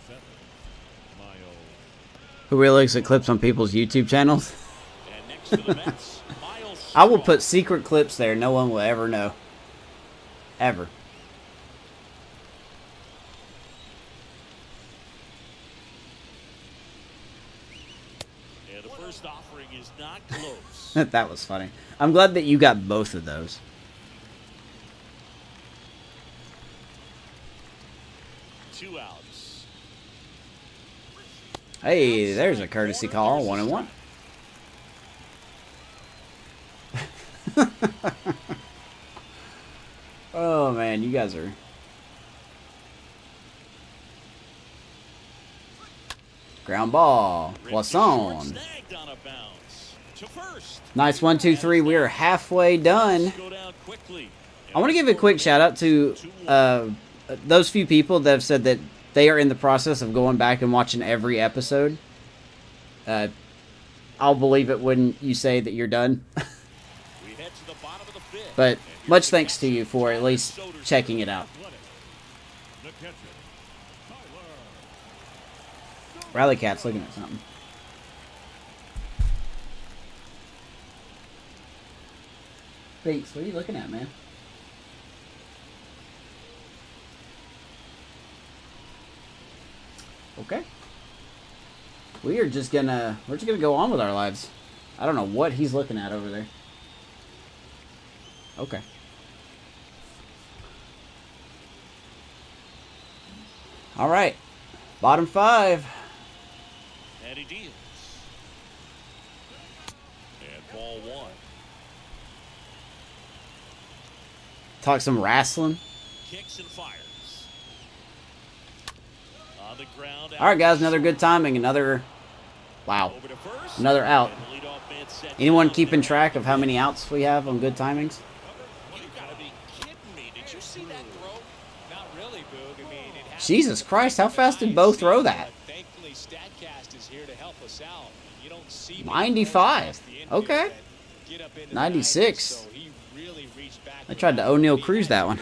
7, Miles. Who really looks at clips on people's YouTube channels? And next to the Mets, Miles. I will Straw. put secret clips there. No one will ever know. Ever. Yeah, the first offering is not close. That was funny. I'm glad that you got both of those. Two outs. Hey, there's a courtesy call. 1-1. Oh man, you guys are. Ground ball. Poisson. Snagged on a bounce. To first. Nice 1-2-3. We are halfway done. Go down quickly. I want to give a quick shout out to those few people that have said that they are in the process of going back and watching every episode. I'll believe it when you say that you're done. We head to the bottom of the fifth. But much thanks to you for at least checking it out. The catcher, Tyler. Rally Cat's looking at something. Thanks. What are you looking at, man? Okay. We're just gonna go on with our lives. I don't know what he's looking at over there. Okay. All right. Bottom 5. And he deals. And ball 1. Talk some wrestling. Kicks and fires. On the ground. All right, guys. Another good timing. Another. Wow. Over to first. Another out. And the leadoff man set Anyone down keeping there. track of how many outs we have on good timings? You gotta be kidding me. Did you see that throw? Not really, Boog. I mean, it happens. Jesus Christ, how fast did Bo throw that? Thankfully, StatCast is here to help us out. You don't see 95. Okay. 96. So he really reached back. I tried to O'Neal Cruz that one.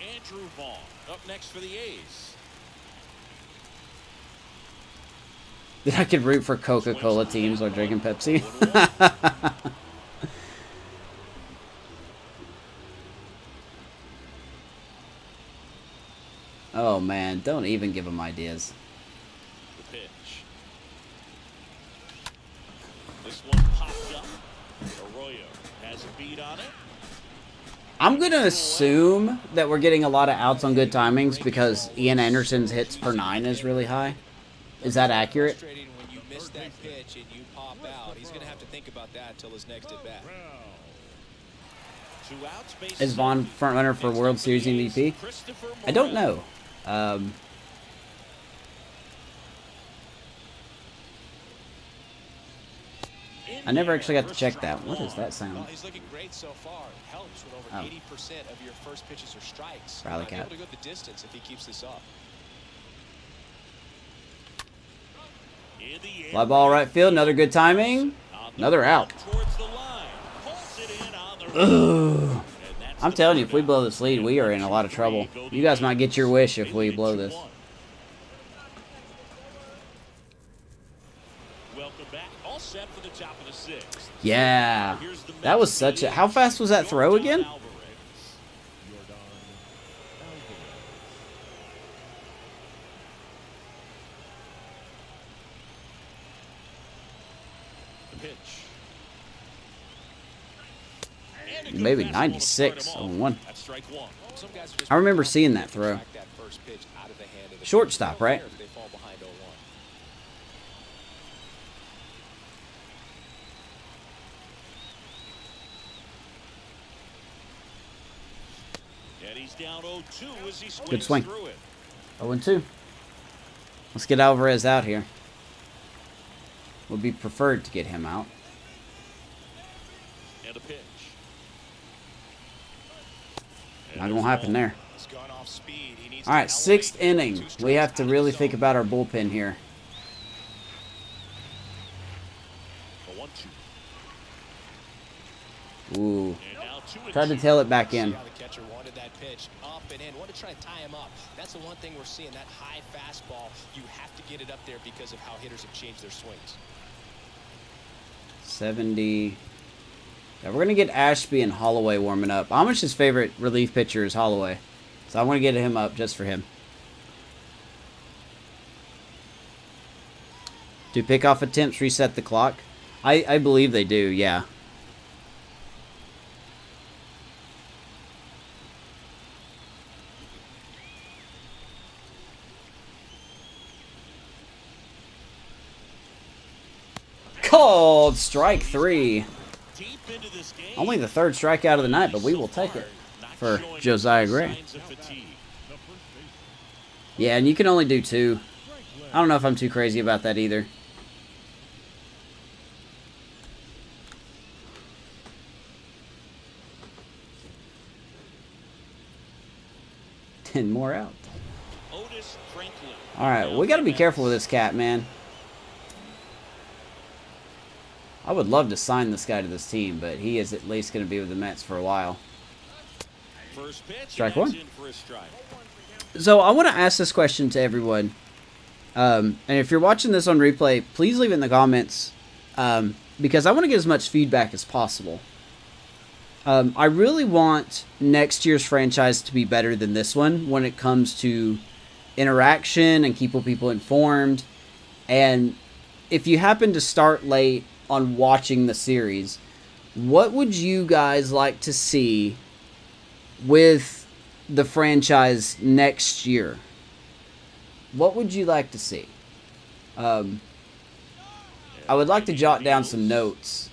Andrew Vaughn up next for the A's. That I could root for Coca-Cola teams while drinking Pepsi. Oh man, don't even give them ideas. The pitch. This one popped up. Arroyo has a beat on it. I'm going to assume that we're getting a lot of outs on good timings because Ian Anderson's hits per 9 is really high. Is that accurate? Frustrating when you miss that pitch and you pop out. He's going to have to think about that until his next at bat. Two outs, bases Is Vaughn empty. front runner for World Series MVP? Christopher I don't Morel. know. I never actually got to check that. What is that Well, sound? he's looking great so far. It helps when over Oh. 80% of your first pitches are strikes. Rally Might be Cat. able to go the distance if he keeps this up. In the air. Fly ball right field. Another good timing. On the Another out. towards the line. Pulls it in on the Ugh. And that's I'm the telling you, if we third blow out. this lead, we are in a lot of trouble. You guys might get your wish if we blow this. Welcome back. All set for the top of the 6th. Yeah. That was such a... How fast was that throw again? Maybe 96 on one. I remember seeing that throw. Shortstop, right? Good swing. 0-2. Let's get Alvarez out here. Would be preferred to get him out. And a pitch. Not gonna happen there. All right, 6th inning. We have to really think about our bullpen here. Ooh. Tried to tail it back in. That's the one thing we're seeing, that high fastball. You have to get it up there because of how hitters have changed their swings. 70. Yeah, we're going to get Ashby and Holloway warming up. Amish's favorite relief pitcher is Holloway. So I want to get him up just for him. Do pickoff attempts reset the clock? I believe they do, yeah. Called strike 3. Only the 3rd strikeout of the night, but we will take it for Josiah Gray. Yeah, and you can only do 2. I don't know if I'm too crazy about that either. Ten more out. All right, we got to be careful with this cat, man. I would love to sign this guy to this team, but he is at least going to be with the Mets for a while. Strike 1. So I want to ask this question to everyone. And if you're watching this on replay, please leave it in the comments because I want to get as much feedback as possible. I really want next year's franchise to be better than this one when it comes to interaction and keeping people informed. And if you happen to start late on watching the series, what would you guys like to see with the franchise next year? What would you like to see? I would like to jot down some notes.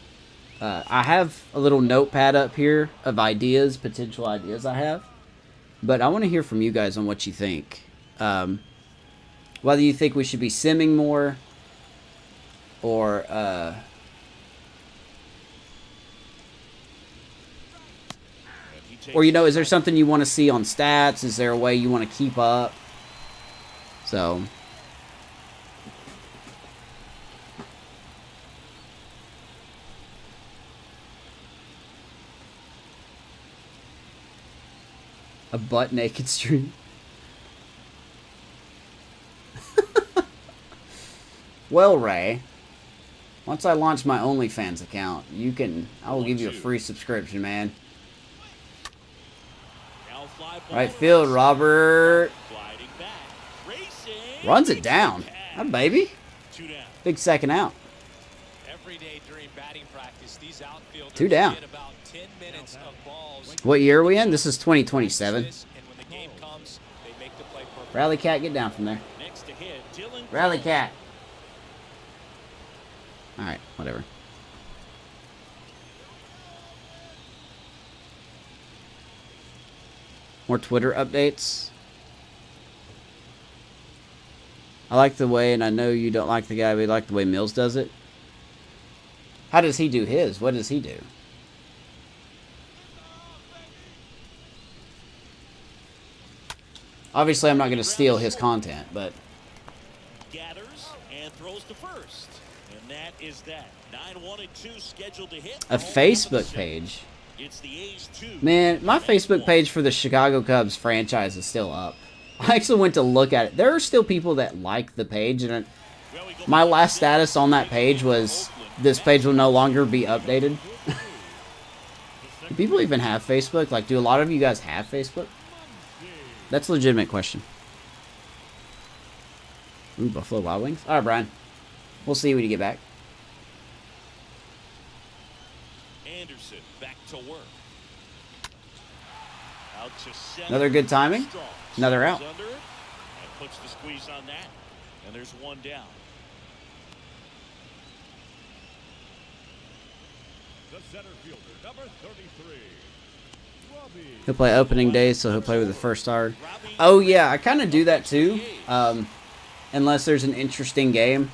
I have a little notepad up here of ideas, potential ideas I have. But I want to hear from you guys on what you think. Whether you think we should be simming more or you know, is there something you want to see on stats? Is there a way you want to keep up? So a butt naked stream. Well, Ray, once I launch my OnlyFans account, I will give you a free subscription, man. Right field, Robert. Runs it down. That baby. Big second out. Two down. What year are we in? This is 2027. Rally Cat, get down from there. Rally Cat. Alright, whatever. More Twitter updates. I like the way, and I know you don't like the guy, but I like the way Mills does it. How does he do his? What does he do? Obviously, I'm not going to steal his content, but... Gathers and throws to first. And that is that. 9-1-2 scheduled to hit. A Facebook page. It's the A's 2. Man, my Facebook page for the Chicago Cubs franchise is still up. I actually went to look at it. There are still people that like the page, and my last status on that page was this page will no longer be updated. Do people even have Facebook? Like, do a lot of you guys have Facebook? That's a legitimate question. Ooh, Buffalo Wild Wings. All right, Brian. We'll see when you get back. Anderson back to work. Out to center. Another good timing. Strong. Another out. Under it and puts the squeeze on that. And there's one down. The center fielder, number 33. Rowdy. He'll play opening day, so he'll play with the first star. Oh, yeah, I kind of do that too. Unless there's an interesting game.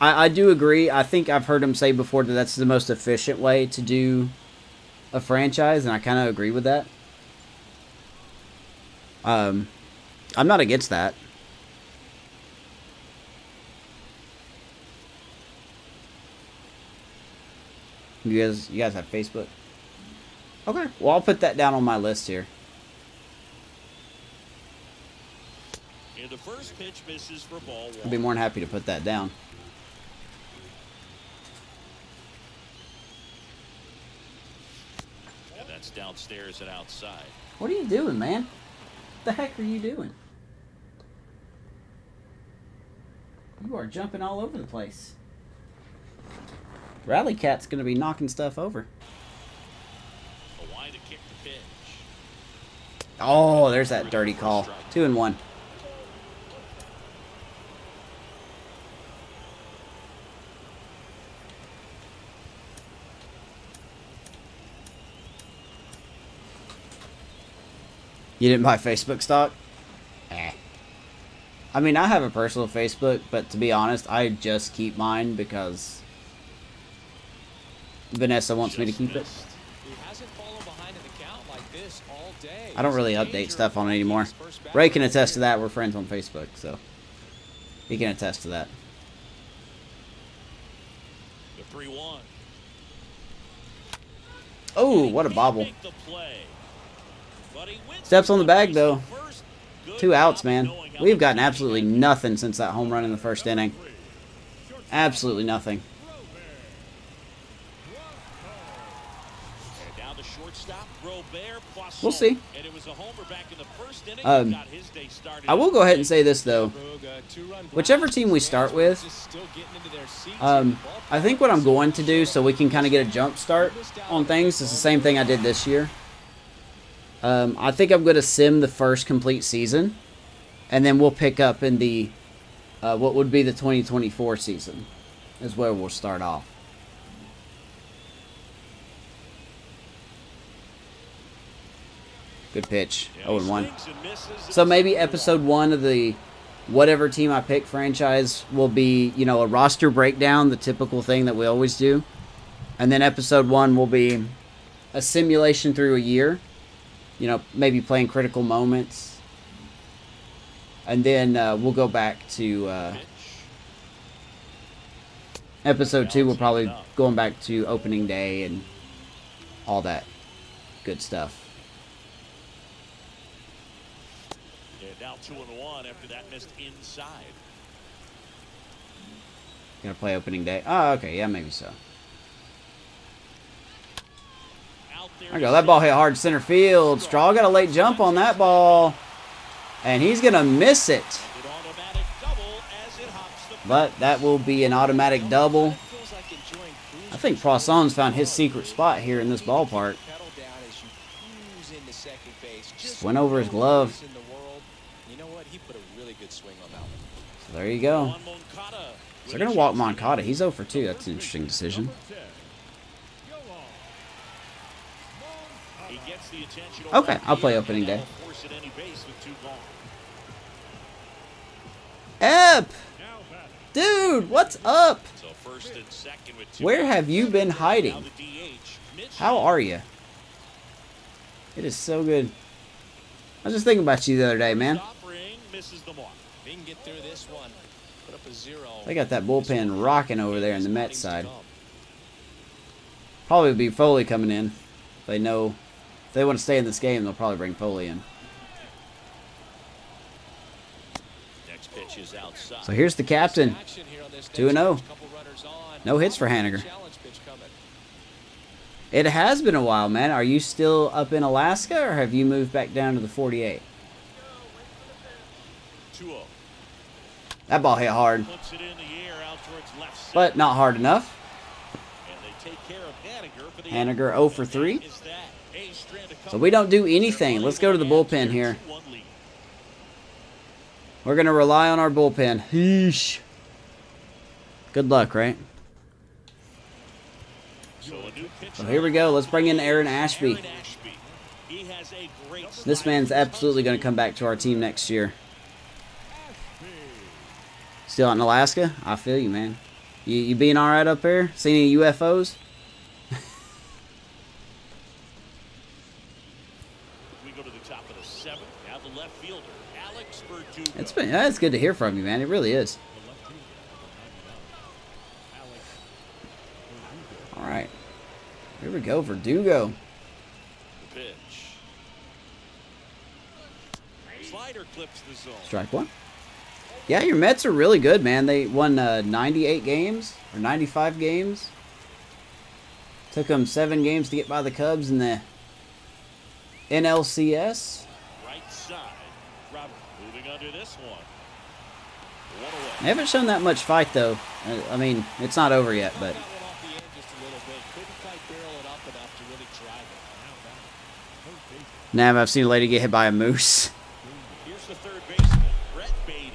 I do agree. I think I've heard him say before that that's the most efficient way to do a franchise, and I kind of agree with that. I'm not against that. You guys have Facebook? Okay. Well, I'll put that down on my list here. And the first pitch misses for ball one. I'd be more than happy to put that down. And that's downstairs and outside. What are you doing, man? What the heck are you doing? You are jumping all over the place. Rally Cat's going to be knocking stuff over. A wide to kick the pitch. Oh, there's that dirty call. 2-1. You didn't buy Facebook stock? I mean, I have a personal Facebook, but to be honest, I just keep mine because Vanessa wants me to keep it. He hasn't fallen behind in the count like this all day. I don't really update stuff on it anymore. Ray can attest to that. We're friends on Facebook, so he can attest to that. The 3-1. Oh, what a bobble. Steps on the bag, though. 2 outs, man. We've gotten absolutely nothing since that home run in the first inning. Absolutely nothing. We'll see. I will go ahead and say this, though. Whichever team we start with, I think what I'm going to do so we can kind of get a jump start on things is the same thing I did this year. I think I'm going to sim the first complete season, and then we'll pick up in the what would be the 2024 season is where we'll start off. Good pitch. 0-1. So maybe episode 1 of the whatever team I pick franchise will be, you know, a roster breakdown, the typical thing that we always do. And then episode 1 will be a simulation through a year. You know, maybe playing critical moments. And then we'll go back to episode 2. We'll probably going back to opening day and all that good stuff. Now 2-1 after that missed inside. Gonna play opening day. Oh, okay, yeah, maybe so. There we go. That ball hit hard center field. Straw got a late jump on that ball, and he's gonna miss it. But that will be an automatic double. I think Poisson's found his secret spot here in this ballpark. Just went over his glove. So there you go. So they're going to walk Moncada. He's 0 for 2. That's an interesting decision. Okay, I'll play opening day. Ep! Dude, what's up? Where have you been hiding? How are you? It is so good. I was just thinking about you the other day, man. They got that bullpen rocking over there in the Mets side. Probably be Foley coming in. They know if they want to stay in this game, they'll probably bring Foley in. next pitch is outside. So here's the captain. 2-0. No hits for Haniger. It has been a while, man. Are you still up in Alaska, or have you moved back down to the 48? 2-0. That ball hit hard, Puts it in the air out towards left center. but not hard enough. And they take care of Haniger for the Haniger 0 for 3. Is that A's strand to So we don't do anything. Let's go to the bullpen here. We're going to rely on our bullpen. Yeesh. Good luck, right? So here we go. Let's bring in Aaron Ashby. He has a great This man's absolutely going to come back to our team next year. Still out in Alaska? I feel you, man. You being all right up there? Seen any UFOs? We go to the top of the 7th. Now the left fielder, Alex Verdugo. That's good to hear from you, man. It really is. All right. Here we go, Verdugo. The pitch. Slider clips the zone. Strike one. Yeah, your Mets are really good, man. They won 98 games or 95 games. Took them 7 games to get by the Cubs in the NLCS. Right side. Robert moving under this one. One away. They haven't shown that much fight, though. I mean, it's not over yet, but... Nav, I've seen a lady get hit by a moose. Here's the third baseman, Brett Beatty.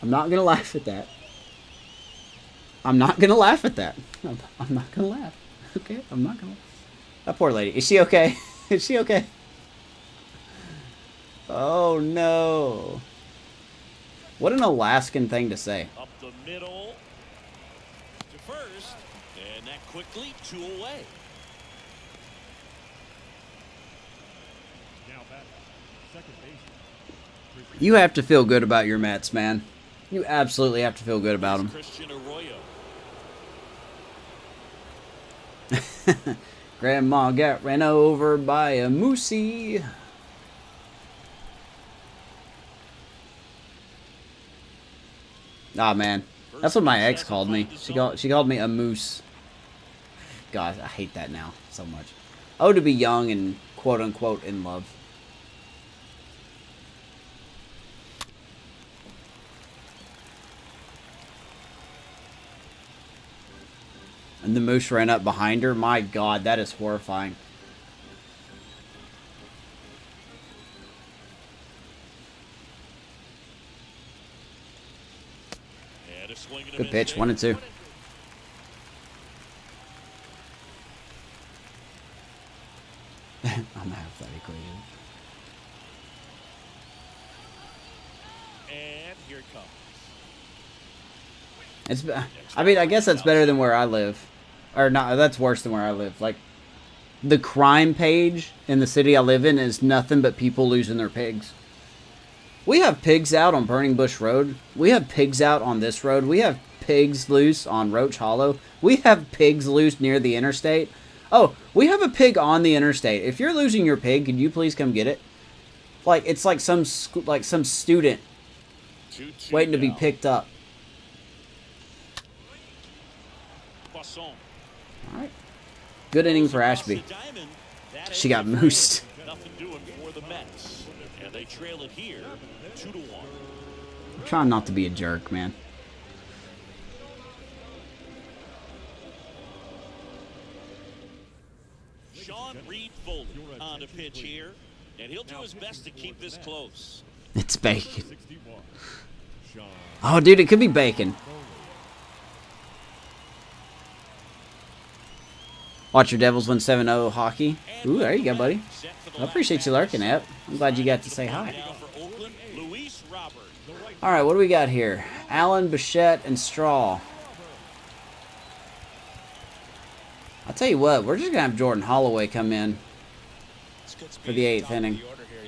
I'm not gonna laugh at that. I'm not gonna laugh at that. I'm not gonna laugh. Okay, I'm not gonna. That poor lady. Is she okay? Is she okay? Oh no! What an Alaskan thing to say. Up the middle to first, and that quickly 2 away. Now back, second baseman. You have to feel good about your Mets, man. You absolutely have to feel good about them. Christian Arroyo. Grandma got ran over by a moosey. Ah, man. That's what my ex called me. She called me a moose. God, I hate that now so much. Oh, to be young and quote-unquote in love. And the moose ran up behind her. My God, that is horrifying. And a swing and a Good miss pitch, there. 1 and 2. I'm half that equation. And here it comes. I mean, I guess that's better than where I live. Or not, that's worse than where I live. Like, the crime page in the city I live in is nothing but people losing their pigs. We have pigs out on Burning Bush Road. We have pigs out on this road. We have pigs loose on Roach Hollow. We have pigs loose near the interstate. Oh, we have a pig on the interstate. If you're losing your pig, could you please come get it? Like, it's like some student 2-2 waiting to be now. picked up. Poisson. All right. Good inning for Ashby. She got moosed. Nothing doing for the Mets. And they trail it here 2-1. I'm trying not to be a jerk, man. Sean Reed Foley on the pitch here. And he'll do his best to keep this close. It's bacon. 61. Sean. Oh, dude, it could be bacon. Watch your Devils win 7-0 hockey. Ooh, there you go, buddy. I appreciate you lurking, Ep. I'm glad you got to say hi. Now for Oakland, Luis Robert. All right, what do we got here? Allen, Bichette, and Straw. I'll tell you what, we're just going to have Jordan Holloway come in for the 8th inning. You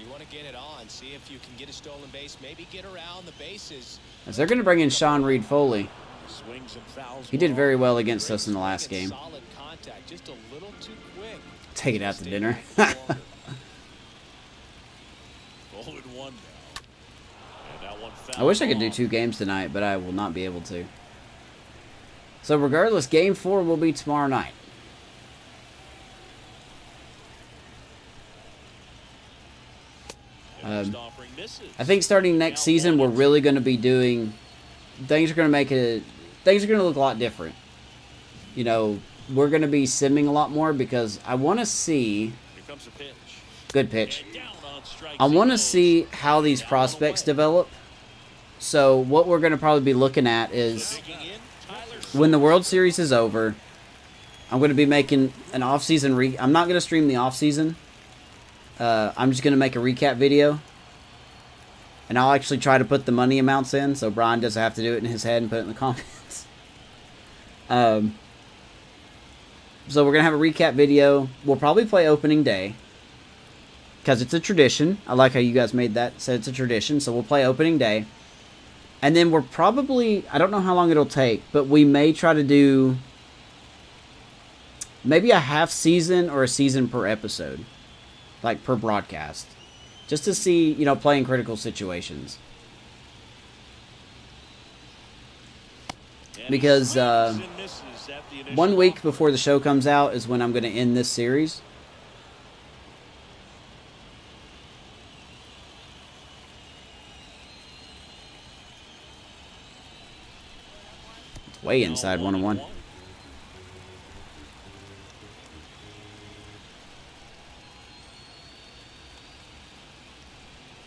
want to get it on. See if you can get a stolen base, maybe get around the bases. As they're going to bring in Sean Reed Foley. Swings and fouls. He did very well against us in the last game. Solid contact, just a little too quick. Take it out to dinner. Ball in one now. And that one I wish I could do off. 2 games tonight, but I will not be able to. So regardless, Game 4 will be tomorrow night. I think starting next season, we're really going to be doing... Things are going to look a lot different. You know, we're going to be simming a lot more because I want to see... Here comes a pitch. Good pitch. And down on strikes I he want to goes. see how these prospects develop. So what we're going to probably be looking at is Digging in, Tyler when the World Series is over, I'm going to be making an off-season... I'm not going to stream the off-season. I'm just going to make a recap video. And I'll actually try to put the money amounts in so Brian doesn't have to do it in his head and put it in the comments. So we're going to have a recap video. We'll probably play opening day. Because it's a tradition. I like how you guys made that. Said it's a tradition. So we'll play opening day. And then we're probably... I don't know how long it'll take. But we may try to do... maybe a half season or a season per episode. Like per broadcast. Just to see, you know, play in critical situations. And Because he swings and misses at the initial 1 week offer. before the show comes out is when I'm going to end this series. It's way inside 1-1.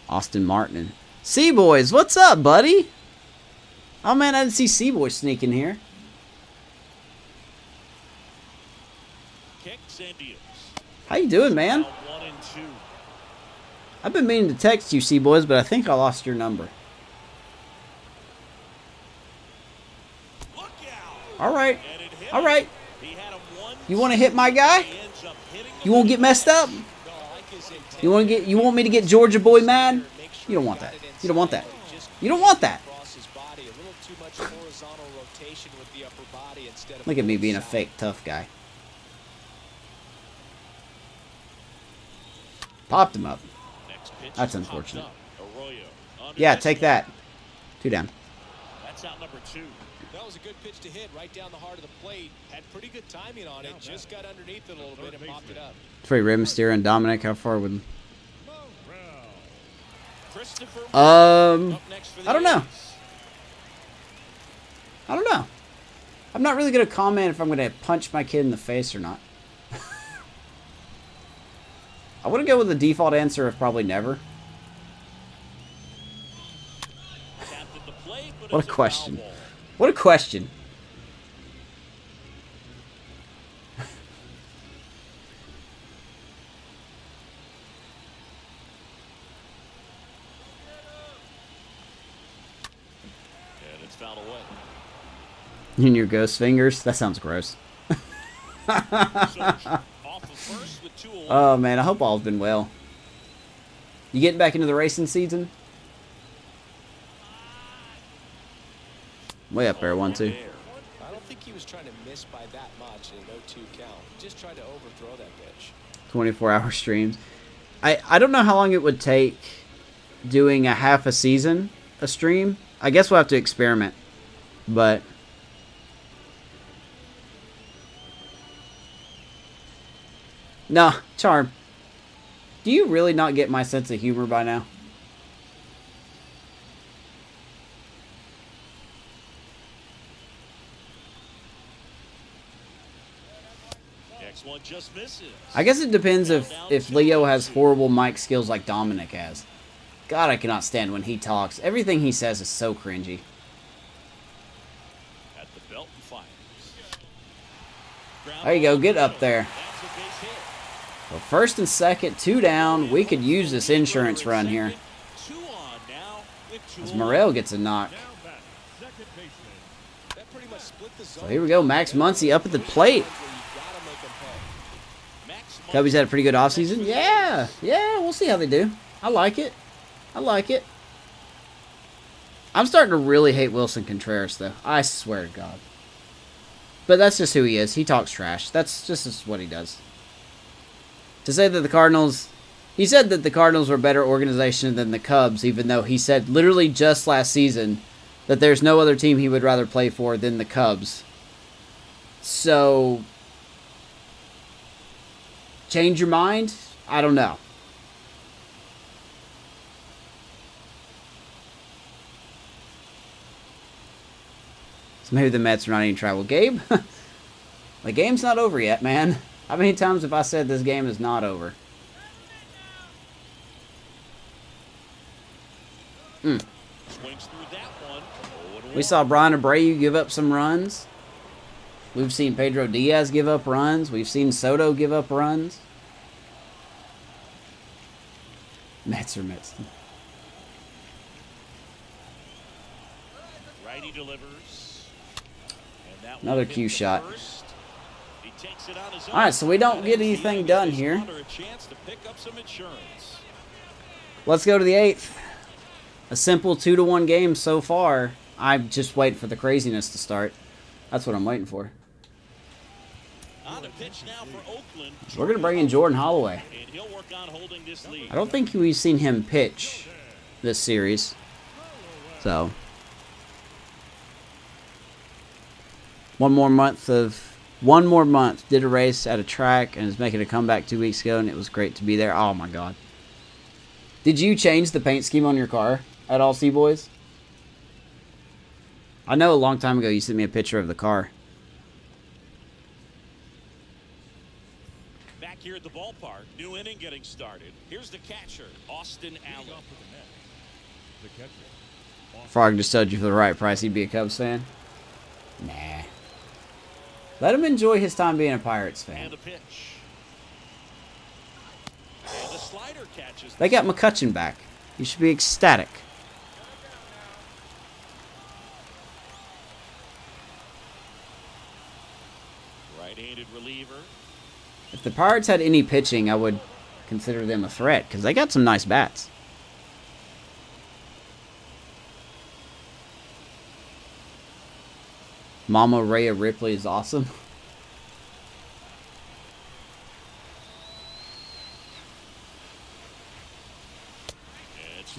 Austin Martin. C-Boys, what's up, buddy? Oh, man, I didn't see C-Boys sneak in here. Kicks and deals. How you doing, man? Now 1 and 2. I've been meaning to text you, C-Boys, but I think I lost your number. Look out. All right. And it hit All him. right. He had him 1, You want to hit my guy? He ends up hitting You won't get messed up? You want me to get Georgia boy mad? You don't want that. You don't want that. You don't want that. Look at me being a fake tough guy. Popped him up. Next pitch That's is unfortunate. popped up. Arroyo under Yeah, the take snap. that. 2 down. That's out number 2. That was a good pitch to hit right down the heart of the plate. Had pretty good timing on it. Just got underneath it a little bit and popped it up. Free Rey Mysterio and Dominic. How far would... Christopher Um, up next for the I don't know. A's. I don't know. I'm not really going to comment if I'm going to punch my kid in the face or not. I want to go with the default answer of probably never. Tapped at the plate, but What it's a foul question. ball. What a question. And it's fouled away. You and your ghost fingers? That sounds gross. Search off of first with 2 away. Oh, man. I hope all's been well. You getting back into the racing season? Way up there, 1-2. I don't think he was trying to miss by that much in an 0-2 count. Just tried to overthrow that pitch. 24-hour streams. I don't know how long it would take doing a half a season, a stream. I guess we'll have to experiment. But... no, Charm. Do you really not get my sense of humor by now? Next one just misses. I guess it depends if Leo has horrible mic skills like Dominic has. God, I cannot stand when he talks. Everything he says is so cringy. At the belt and fires. There you go, get up there. That's a base hit. Well, first and second, 2 down. We could use this insurance run here. 2 on now with 2 As away. Morel gets a knock. Now back, second baseman. That pretty much split the zone. So here we go, Max Muncy up at the plate. Max Cubbies Muncy had a pretty good offseason. Yeah, we'll see how they do. I like it. I like it. I'm starting to really hate Wilson Contreras, though. I swear to God. But that's just who he is. He talks trash. That's just what he does. To say that the Cardinals... He said that the Cardinals were a better organization than the Cubs, even though he said literally just last season that there's no other team he would rather play for than the Cubs. So... Change your mind? I don't know. So maybe the Mets are not even try. Well, Gabe, the game's not over yet, man. How many times have I said this game is not over? Swings through that one. We saw Brian Abreu give up some runs. We've seen Pedro Diaz give up runs. We've seen Soto give up runs. Mets are Mets. Righty delivers. And that Another one cue hits the shot. first. He takes it on his own. All right, so we don't get anything Gives done his here. runner a chance to pick up some insurance. Let's go to the 8th. A simple 2-1 game so far. I'm just waiting for the craziness to start. That's what I'm waiting for. On the pitch now for Oakland. We're going to bring in Jordan Holloway. And he'll work on holding this lead. I don't think we've seen him pitch this series. So, one more month. Did a race at a track and is making a comeback 2 weeks ago, and it was great to be there. Oh my God! Did you change the paint scheme on your car at all, C-Boys? I know a long time ago you sent me a picture of the car. Back here at the ballpark, new inning getting started. Here's the catcher, Austin Allen. The catcher. Frog just told you for the right price he'd be a Cubs fan. Nah. Let him enjoy his time being a Pirates fan. And a pitch. And the slider catches. They got McCutchen back. You should be ecstatic. Right-handed reliever. If the Pirates had any pitching, I would consider them a threat because they got some nice bats. Mama Rhea Ripley is awesome.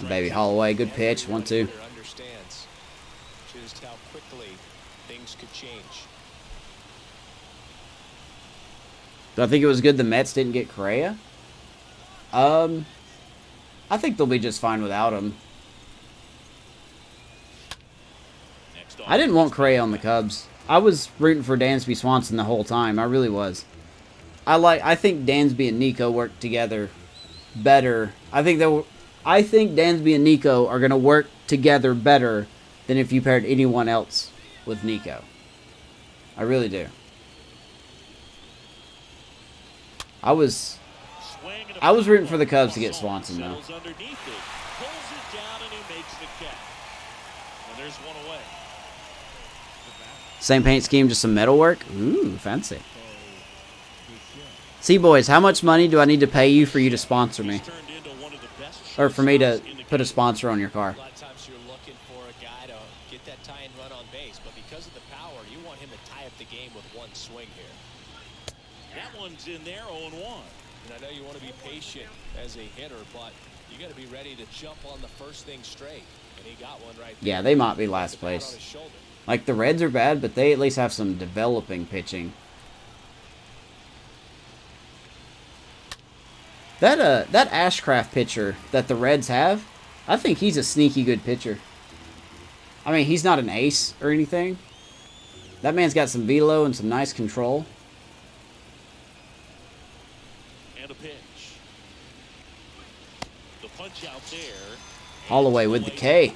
Baby Holloway, good pitch. 1-2. Understands just how quickly things could change. Do I think it was good the Mets didn't get Correa? I think they'll be just fine without him. I didn't want Correa on the Cubs. I was rooting for Dansby Swanson the whole time. I really was. I think Dansby and Nico work together better. I think Dansby and Nico are going to work together better than if you paired anyone else with Nico. I really do. I was rooting for the Cubs to get Swanson, though. Same paint scheme, just some metal work? Ooh, fancy. See, boys, how much money do I need to pay you for you to sponsor me? Or for me to put a sponsor on your car? A lot of times you're looking for a guy to get that tie and run on base, but because of the power, you want him to tie up the game with one swing here. That one's in there, 0-1. And I know you want to be patient as a hitter, but you got to be ready to jump on the first thing straight. And he got one right there. Yeah, they might be last place. Like, the Reds are bad, but they at least have some developing pitching. That Ashcraft pitcher that the Reds have, I think he's a sneaky good pitcher. I mean, he's not an ace or anything. That man's got some velo and some nice control. And a pitch. The punch out there. Holloway with the K.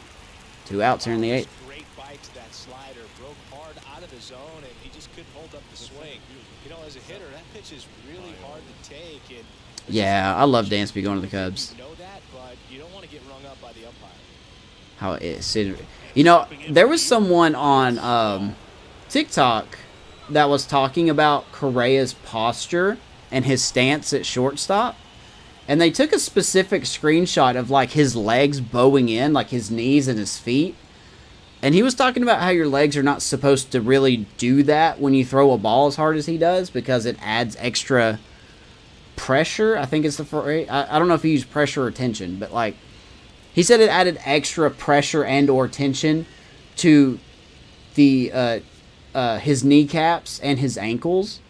2 outs here in the 8th. Great bite to that slider. Broke hard out of his zone, and he just couldn't hold up the swing. You know, as a hitter, that pitch is really hard to take. And Yeah, I love Dansby going to the Cubs. you know that, but you don't want to get rung up by the umpire. How it is. You know, there was someone on TikTok that was talking about Correa's posture and his stance at shortstop. And they took a specific screenshot of, like, his legs bowing in, like his knees and his feet. And he was talking about how your legs are not supposed to really do that when you throw a ball as hard as he does, because it adds extra pressure. I think it's the phrase. I don't know if he used pressure or tension, but, like, he said it added extra pressure and or tension to the his kneecaps and his ankles.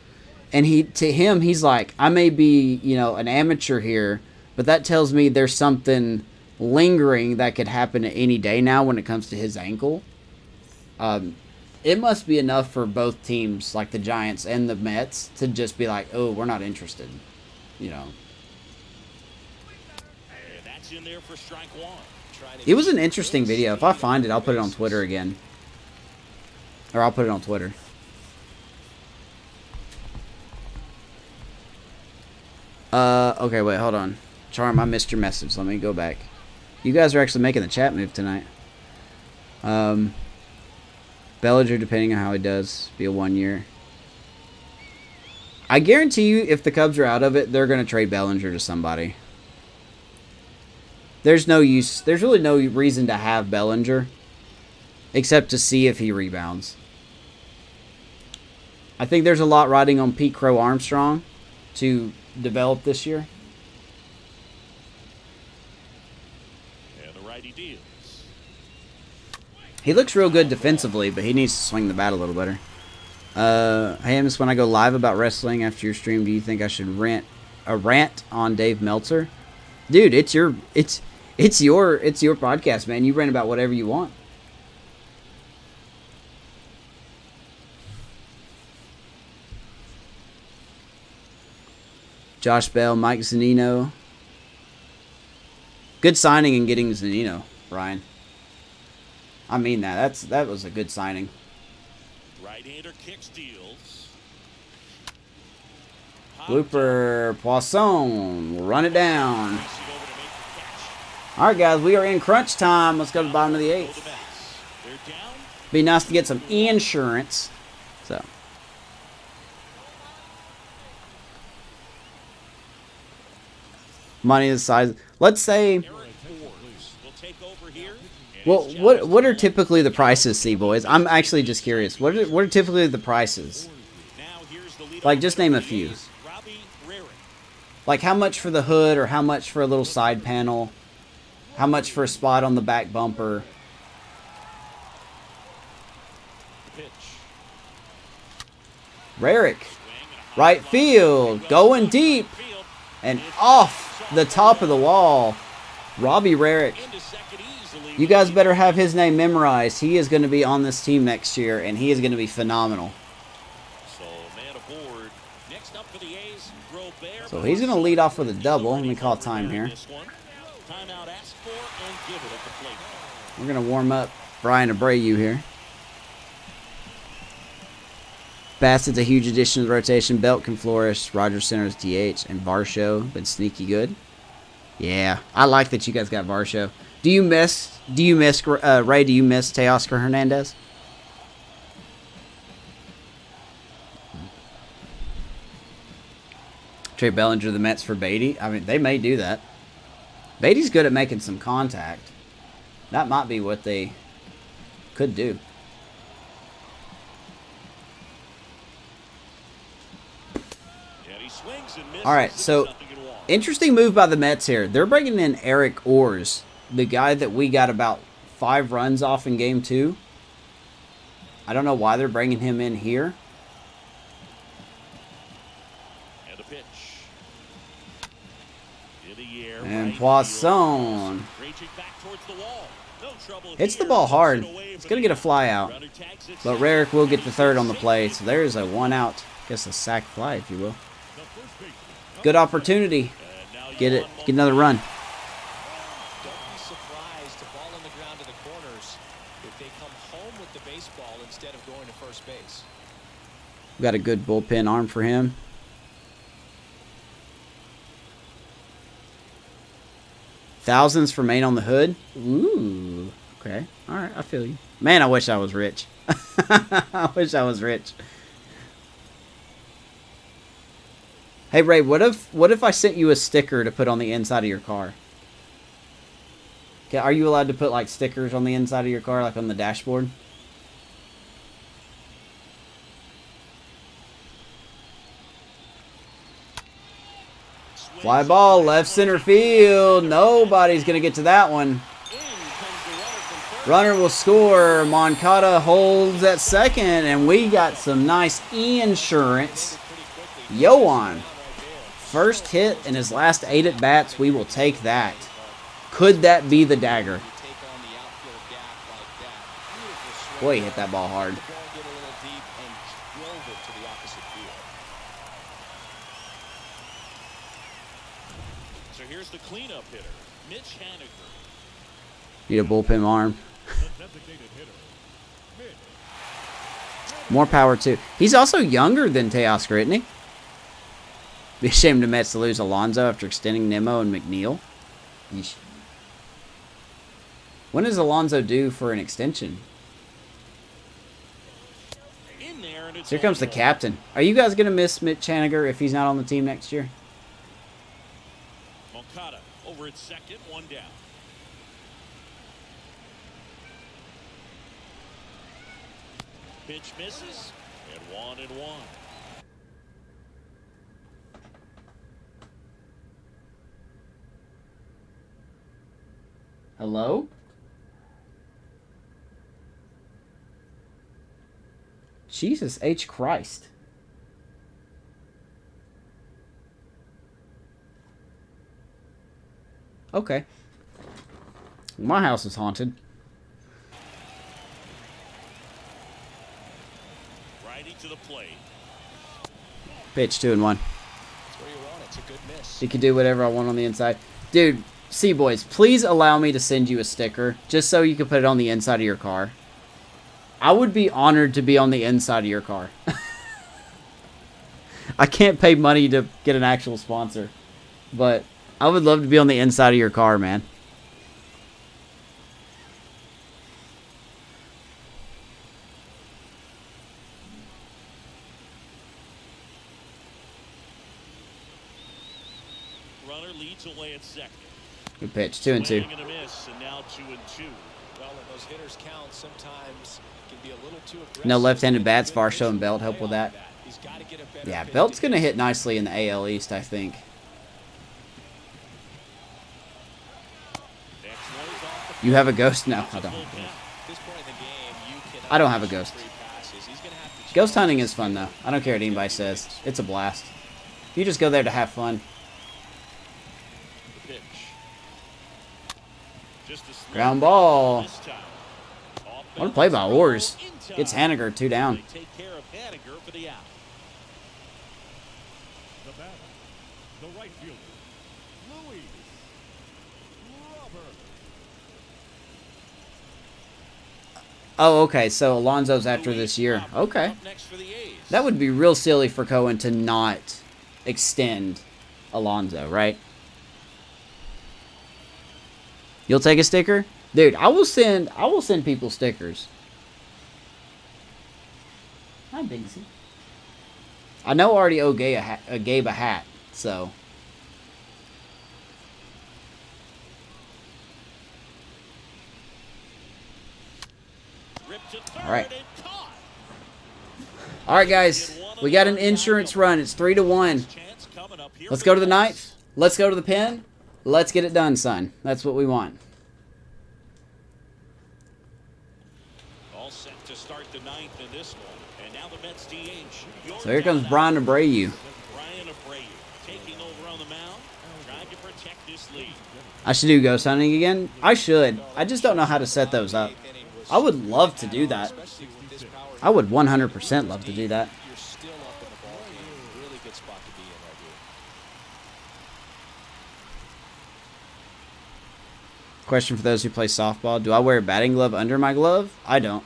And he's like, I may be, you know, an amateur here, but that tells me there's something lingering that could happen at any day now when it comes to his ankle. It must be enough for both teams, like the Giants and the Mets, to just be like, oh, we're not interested, you know. And that's in there for strike one. It was an interesting video. If I find it, I'll put it on Twitter again. Or I'll put it on Twitter. Okay, wait, hold on. Charm, I missed your message. Let me go back. You guys are actually making the chat move tonight. Bellinger, depending on how he does, be a 1 year. I guarantee you, if the Cubs are out of it, they're going to trade Bellinger to somebody. There's no use. There's really no reason to have Bellinger, except to see if he rebounds. I think there's a lot riding on Pete Crow Armstrong to develop this year. And the righty deals. He looks real good defensively, but he needs to swing the bat a little better. Hey, Amos, when I go live about wrestling after your stream, do you think I should rant on Dave Meltzer? Dude, it's your podcast, man. You rant about whatever you want. Josh Bell, Mike Zunino. Good signing in getting Zunino, Brian. I mean that. That was a good signing. Right-hander kicks deals. Blooper Poisson will run it down. All right, guys, we are in crunch time. Let's go to the bottom of the 8th. Be nice to get some insurance. So. Money the size. Let's say. Well, what are typically the prices, C boys? I'm actually just curious. What are typically the prices? Like, just name a few. Like, how much for the hood, or how much for a little side panel? How much for a spot on the back bumper? Rarick, right field, going deep, and off the top of the wall. Robbie Rarick. You guys better have his name memorized. He is going to be on this team next year, and he is going to be phenomenal. So he's going to lead off with a double. Let me call time here. We're going to warm up Brian Abreu here. Bassett's a huge addition to the rotation. Belt can flourish. Roger Center's DH. And Varsho been sneaky good. Yeah, I like that you guys got Varsho. Do you miss Ray? Do you miss Teoscar Hernandez? Trade Bellinger to the Mets for Beatty. I mean, they may do that. Beatty's good at making some contact. That might be what they could do. All right, so interesting move by the Mets here. They're bringing in Eric Orrs, the guy that we got about 5 runs off in Game 2. I don't know why they're bringing him in here. And a pitch. And Poisson hits the ball hard. It's going to get a fly out. But Rarick will get the third on the play. So there's a 1 out. I guess a sac fly, if you will. Good opportunity. Get it. Get another run. Don't be surprised to ball on the ground to the corners if they come home with the baseball instead of going to first base. We got a good bullpen arm for him. Thousands for Maine on the hood. Ooh. Okay. All right. I feel you. Man, I wish I was rich. I wish I was rich. Hey Ray, what if I sent you a sticker to put on the inside of your car? Okay, are you allowed to put like stickers on the inside of your car, like on the dashboard? Fly ball, left center field. Nobody's going to get to that one. Runner will score. Moncada holds at second, and we got some nice insurance. Yoan, first hit in his last 8 at-bats. We will take that. Could that be the dagger? Boy, he hit that ball hard. So here's the cleanup hitter, Mitch Haniger. Need a bullpen arm. More power, too. He's also younger than Teoscar, isn't he? Be ashamed of Mets to lose Alonso after extending Nimmo and McNeil. Yeesh. When is Alonso due for an extension? In there, and it's So here comes the captain. Are you guys going to miss Mitch Haniger if he's not on the team next year? Moncada over at second, 1 down. Pitch misses, and 1-1. Hello? Jesus H. Christ. Okay. My house is haunted. Righty to the plate. Pitch 2-1. That's where you want it. It's a good miss. You can do whatever I want on the inside. Dude, C-Boys, please allow me to send you a sticker just so you can put it on the inside of your car. I would be honored to be on the inside of your car. I can't pay money to get an actual sponsor, but I would love to be on the inside of your car, man. Runner leads away at second. Good pitch, 2-2. Swing and a miss, and now 2-2. Well, when those hitters count, sometimes it can be a little too aggressive. No left-handed bats. Varsho and Belt help with that. He's got to get a better Yeah, pitch Belt's to going to get hit nicely in the AL East, I think. Next one is off the You have a ghost? No, I don't. full count. At this point in the game, you cannot I don't have a miss ghost. free passes. He's gonna have to Ghost hunting is fun, though. I don't care what anybody says. It's a blast. You just go there to have fun. The pitch. Just a slip Ground ball. this time. Off What a play by balance, Orrs. throw in Gets time. Haniger 2 down. They take care of Haniger for the out. The batter, the right fielder, Louis Robert. Oh, okay. So Alonso's after this year. Okay. Up next for the A's. That would be real silly for Cohen to not extend Alonso, right? You'll take a sticker? Dude, I will send people stickers. Hi, Bigsy. I know I already owe Gabe a hat, so. Ripped to third All right. and caught. All right, guys. We got an insurance run. It's 3-1. Chance coming up here Let's for go to the Mets. ninth. Let's go to the pen. Let's get it done, son. That's what we want. All set to start the ninth in this one. And now the Mets DH. So here comes Brian Abreu. Brian Abreu taking over on the mound, trying to protect this lead. I should do ghost hunting again. I should. I just don't know how to set those up. I would love to do that. especially with this power. I would 100% love to do that. You're still up in the ball game. Really good spot to be in right here. Question for those who play softball. Do I wear a batting glove under my glove? I don't.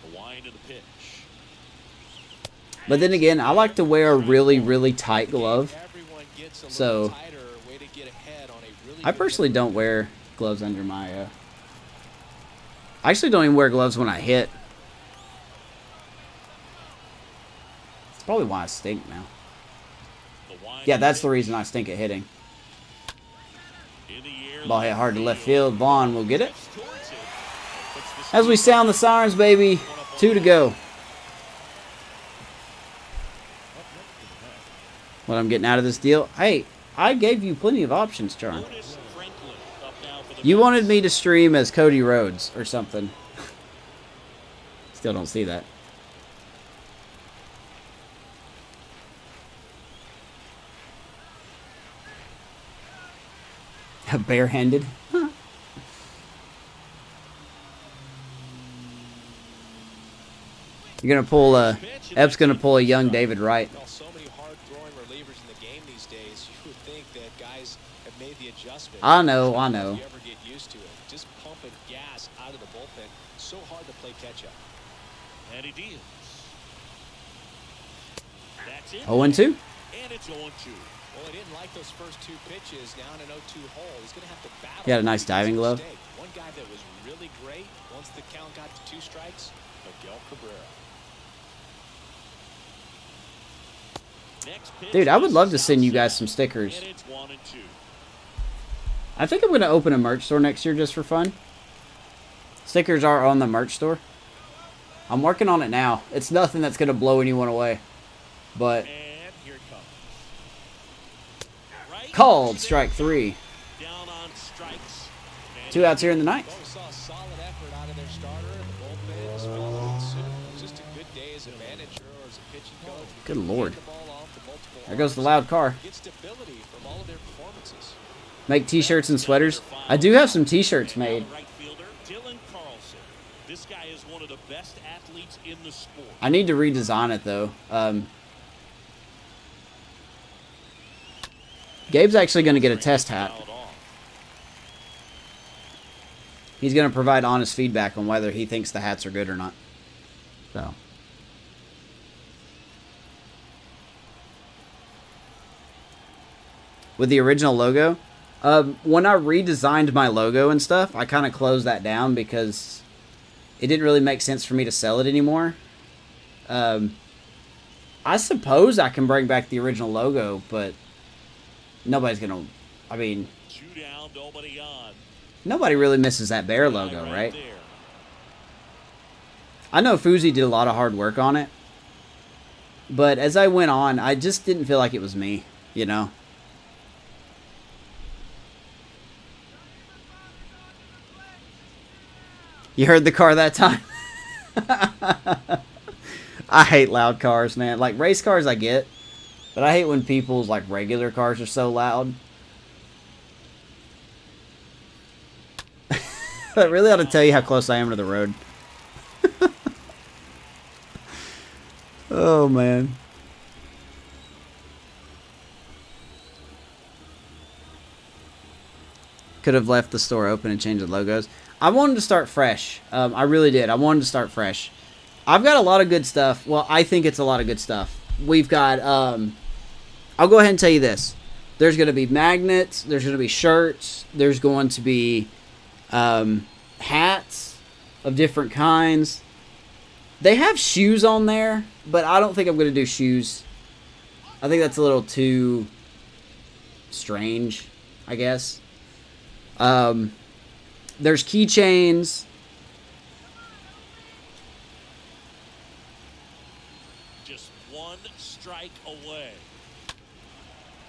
The wind of the pitch. But then again, I like to wear a really, really tight glove. Everyone gets a little So, tighter, way to get ahead on a really I good personally hit. don't wear gloves under my... I actually don't even wear gloves when I hit. probably why I stink now. The wide Yeah, that's the reason I stink at hitting. in the air, Ball hit hard to left field. Vaughn will get it. steps towards it. Puts the As we sound the sirens, baby. 2 to go. What I'm getting out of this deal? Hey, I gave you plenty of options, Charm. Otis Franklin up now for the You Mets. wanted me to stream as Cody Rhodes or something. Still don't see that. Barehanded. You're gonna pull Ep's gonna pull a young David Wright. Well, so many hard-throwing relievers in the game these days. You would think that guys have made the adjustment. I know. You ever get used to it? Just pumping gas out of the bullpen. So hard to play catch-up. And he deals. That's it. 0-2. And it's 0-2. Well, he didn't like those first 2 pitches down an 0-2 hole. He's going to have to battle. He had a nice diving glove. One guy that was really great once the count got to 2 strikes, Miguel Cabrera. Next pitch Dude, I would is love to send you outside. guys some stickers. And it's 1-2. I think I'm gonna open a merch store next year just for fun. Stickers are on the merch store. I'm working on it now. It's nothing that's gonna blow anyone away. But And here it comes. Right called there. strike 3. Down on strikes. And 2 outs here in the ninth. Well, we saw a solid effort out of their starter, and the bullpen is following suit. It was just a good day as a manager or as a pitching coach. Good Lord. Get the ball off to multiple There goes the arms. loud car. Get stability from all of their performances. Make t-shirts and sweaters. I do have some t-shirts made. Right fielder Dylan Carlson. This guy is one of the best athletes in the sport. I need to redesign it though. Gabe's actually going to get a test hat. Fouled off. He's going to provide honest feedback on whether he thinks the hats are good or not. So. With the original logo, when I redesigned my logo and stuff, I kind of closed that down because it didn't really make sense for me to sell it anymore. I suppose I can bring back the original logo, but nobody's going to, I mean, 2 down, nobody on. nobody really misses that bear logo, right? There. I know Fuzi did a lot of hard work on it, but as I went on, I just didn't feel like it was me, you know? You heard the car that time? I hate loud cars, man. Like, race cars I get, but I hate when people's, like, regular cars are so loud. I really ought to tell you how close I am to the road. Oh, man. Could have left the store open and changed the logos. I wanted to start fresh. I really did. I wanted to start fresh. I've got a lot of good stuff. Well, I think it's a lot of good stuff. We've got, I'll go ahead and tell you this. There's going to be magnets. There's going to be shirts. There's going to be hats of different kinds. They have shoes on there, but I don't think I'm going to do shoes. I think that's a little too strange, I guess. There's keychains. Just 1 strike away.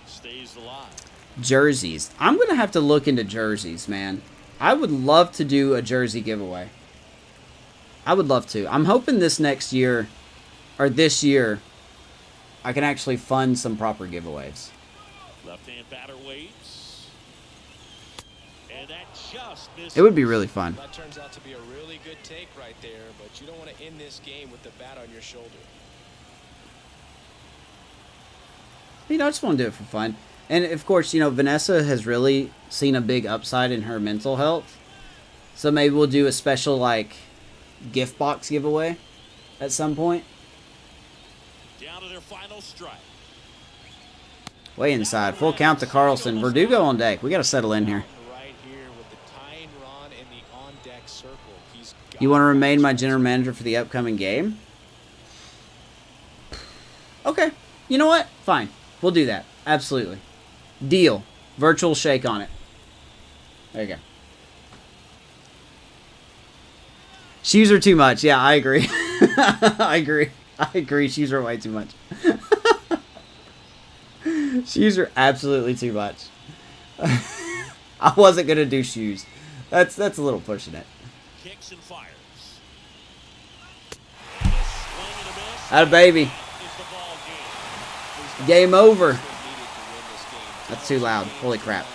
Stays alive. Jerseys. I'm going to have to look into jerseys, man. I would love to do a jersey giveaway. I would love to. I'm hoping this next year, or this year, I can actually fund some proper giveaways. Left-hand batter waits. And that just misses. It would be really fun. That turns out to be a really good take right there, but you don't want to end this game with the bat on your shoulder. You know, I just want to do it for fun. And, of course, you know, Vanessa has really seen a big upside in her mental health. So maybe we'll do a special, like, gift box giveaway at some point. Down to their final strike. Way inside. Full count to Carlson. Verdugo on deck. We got to settle in here. Right here with the tying run in the on-deck circle. He's got You want to remain my general manager for the upcoming game? Okay. You know what? Fine. We'll do that. Absolutely. Deal. Virtual shake on it. There you go. Shoes are too much. Yeah, I agree. I agree. Shoes are way too much. Shoes are absolutely too much. I wasn't going to do shoes. That's a little pushing it. Kicks and fires. Atta baby. Game over. That's too loud. Holy crap.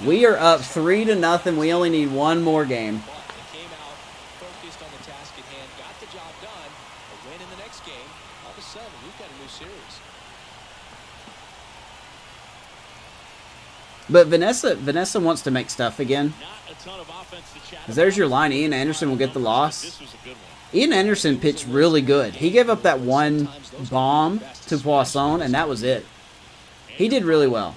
We are up 3-0. We only need one more game. But Vanessa wants to make stuff again. Because there's your line. Ian Anderson will get the loss. Ian Anderson pitched really good. He gave up that one bomb to Poisson, and that was it. He did really well.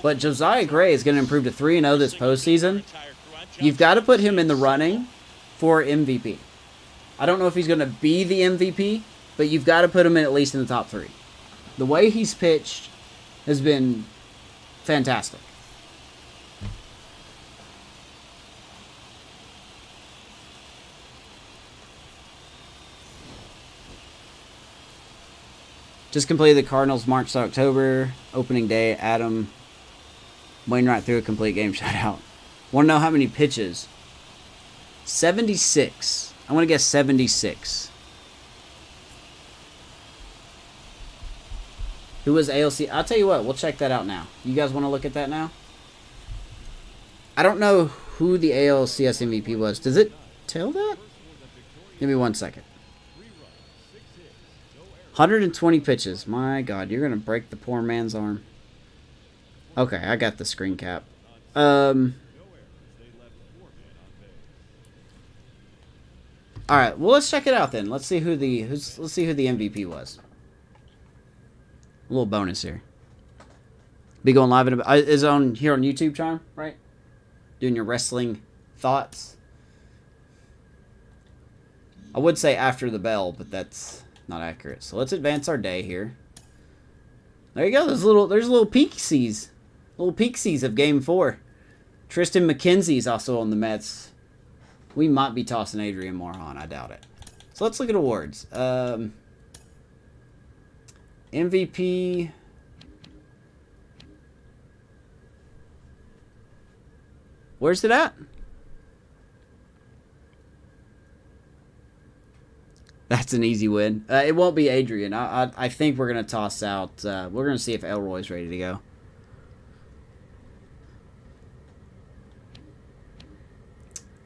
But Josiah Gray is going to improve to 3-0 this postseason. You've got to put him in the running for MVP. I don't know if he's going to be the MVP, but you've got to put him in at least in the top 3. The way he's pitched has been fantastic. Just completed the Cardinals March to October opening day. Adam Wainwright threw a complete game shutout. Want to know how many pitches? 76. I want to guess 76. Who was ALC? I'll tell you what. We'll check that out now. You guys want to look at that now? I don't know who the ALCS MVP was. Does it tell that? Give me 1 second. 120 pitches. My God, you're going to break the poor man's arm. Okay, I got the screen cap. Alright, well, let's check it out then. Let's see who the MVP was. A little bonus here. Be going live in a, is it on here on YouTube, Charm, right? Doing your wrestling thoughts. I would say after the bell, but that's not accurate. So let's advance our day here. There you go. There's little peeksies. Little peeksies of Game 4. Tristan McKenzie's also on the Mets. We might be tossing Adrian Morejon. I doubt it. So let's look at awards. MVP. Where's it at? That's an easy win. It won't be Adrian. I think we're going to toss out. We're going to see if Elroy's ready to go.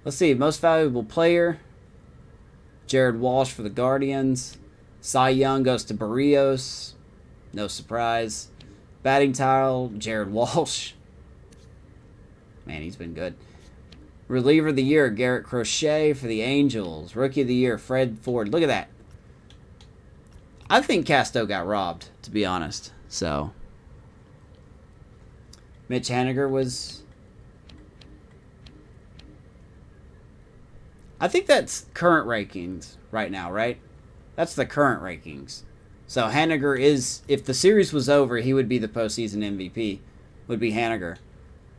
Let's see. Most valuable player. Jared Walsh for the Guardians. Cy Young goes to Barrios. No surprise. Batting title, Jared Walsh. Man, he's been good. Reliever of the year, Garrett Crochet for the Angels. Rookie of the year, Fred Ford. Look at that. I think Casto got robbed, to be honest. So, Mitch Haniger was... I think that's current rankings right now, right? That's the current rankings. So Haniger is, if the series was over, he would be the postseason MVP, would be Haniger.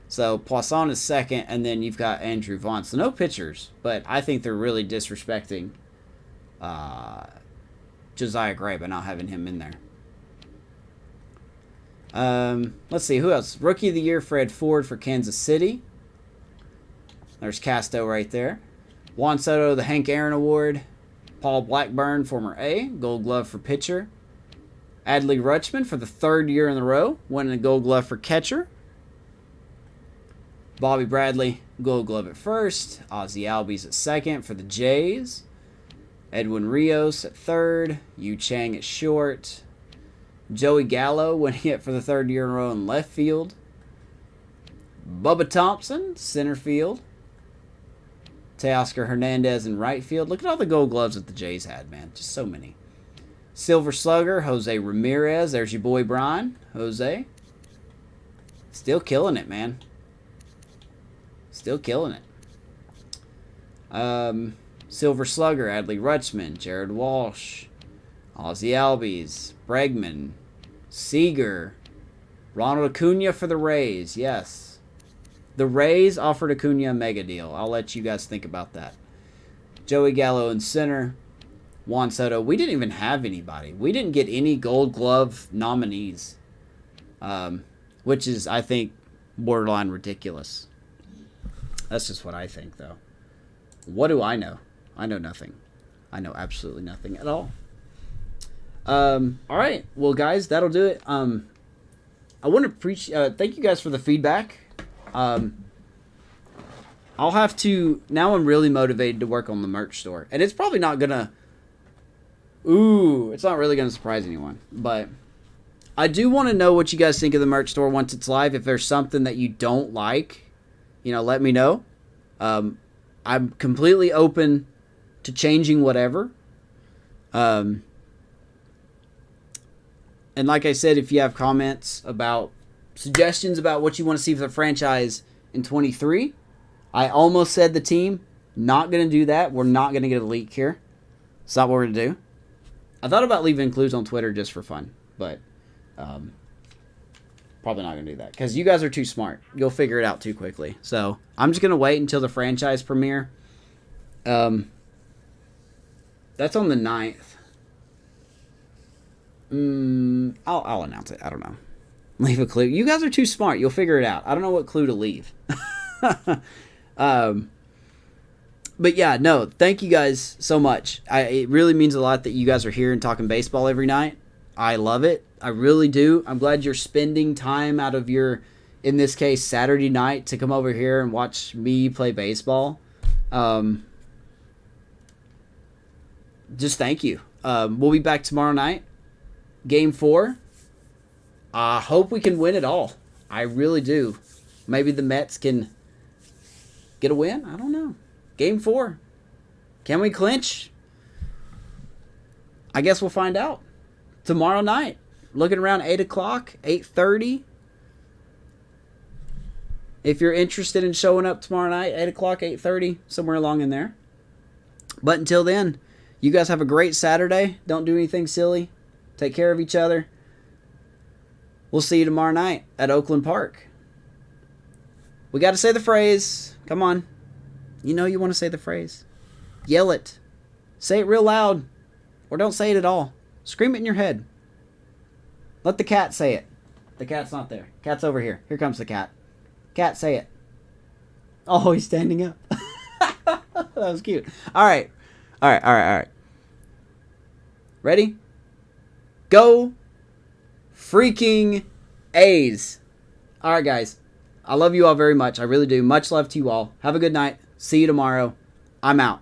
So Poisson is second, and then you've got Andrew Vaughn. So no pitchers, but I think they're really disrespecting Josiah Gray by not having him in there. Let's see, who else? Rookie of the year, Fred Ford for Kansas City. There's Casto right there. Juan Soto, the Hank Aaron Award. Paul Blackburn, former A, Gold Glove for pitcher. Adley Rutschman for the 3rd year in a row, winning a Gold Glove for catcher. Bobby Bradley, Gold Glove at first. Ozzie Albies at second for the Jays. Edwin Rios at third. Yu Chang at short. Joey Gallo winning it for the 3rd year in a row in left field. Bubba Thompson, center field. Teoscar Hernandez in right field. Look at all the Gold Gloves that the Jays had, man. Just so many. Silver Slugger, Jose Ramirez. There's your boy Brian. Jose. Still killing it, man. Still killing it. Silver Slugger, Adley Rutschman, Jared Walsh, Ozzie Albies, Bregman, Seager, Ronald Acuna for the Rays. Yes. The Rays offered Acuna a mega deal. I'll let you guys think about that. Joey Gallo in center. Juan Soto. We didn't even have anybody. We didn't get any Gold Glove nominees. Which is, I think, borderline ridiculous. That's just what I think, though. What do I know? I know nothing. I know absolutely nothing at all. All right. Well, guys, that'll do it. I want to thank you guys for the feedback. I'll have to... Now I'm really motivated to work on the merch store. And it's probably not going to... it's not really going to surprise anyone. But I do want to know what you guys think of the merch store once it's live. If there's something that you don't like, let me know. I'm completely open to changing whatever. And like I said, if you have comments about suggestions about what you want to see for the franchise in 23, I almost said the team. Not going to do that. We're not going to get a leak here. It's not what we're going to do. I thought about leaving clues on Twitter just for fun, but probably not going to do that because you guys are too smart. You'll figure it out too quickly. So I'm just going to wait until the franchise premiere. That's on the 9th. I'll announce it. I don't know. Leave a clue. You guys are too smart. You'll figure it out. I don't know what clue to leave. But yeah, no, thank you guys so much. It really means a lot that you guys are here and talking baseball every night. I love it. I really do. I'm glad you're spending time out of your, in this case, Saturday night to come over here and watch me play baseball. Just thank you. We'll be back tomorrow night. Game 4. I hope we can win it all. I really do. Maybe the Mets can get a win. I don't know. Game 4. Can we clinch? I guess we'll find out tomorrow night. Looking around 8 o'clock, 8:30. If you're interested in showing up tomorrow night, 8 o'clock, 8:30, somewhere along in there. But until then, you guys have a great Saturday. Don't do anything silly. Take care of each other. We'll see you tomorrow night at Oakland Park. We got to say the phrase. Come on. You know you want to say the phrase. Yell it. Say it real loud. Or don't say it at all. Scream it in your head. Let the cat say it. The cat's not there. Cat's over here. Here comes the cat. Cat, say it. Oh, he's standing up. That was cute. All right. Ready? Go freaking A's. All right, guys. I love you all very much. I really do. Much love to you all. Have a good night. See you tomorrow. I'm out.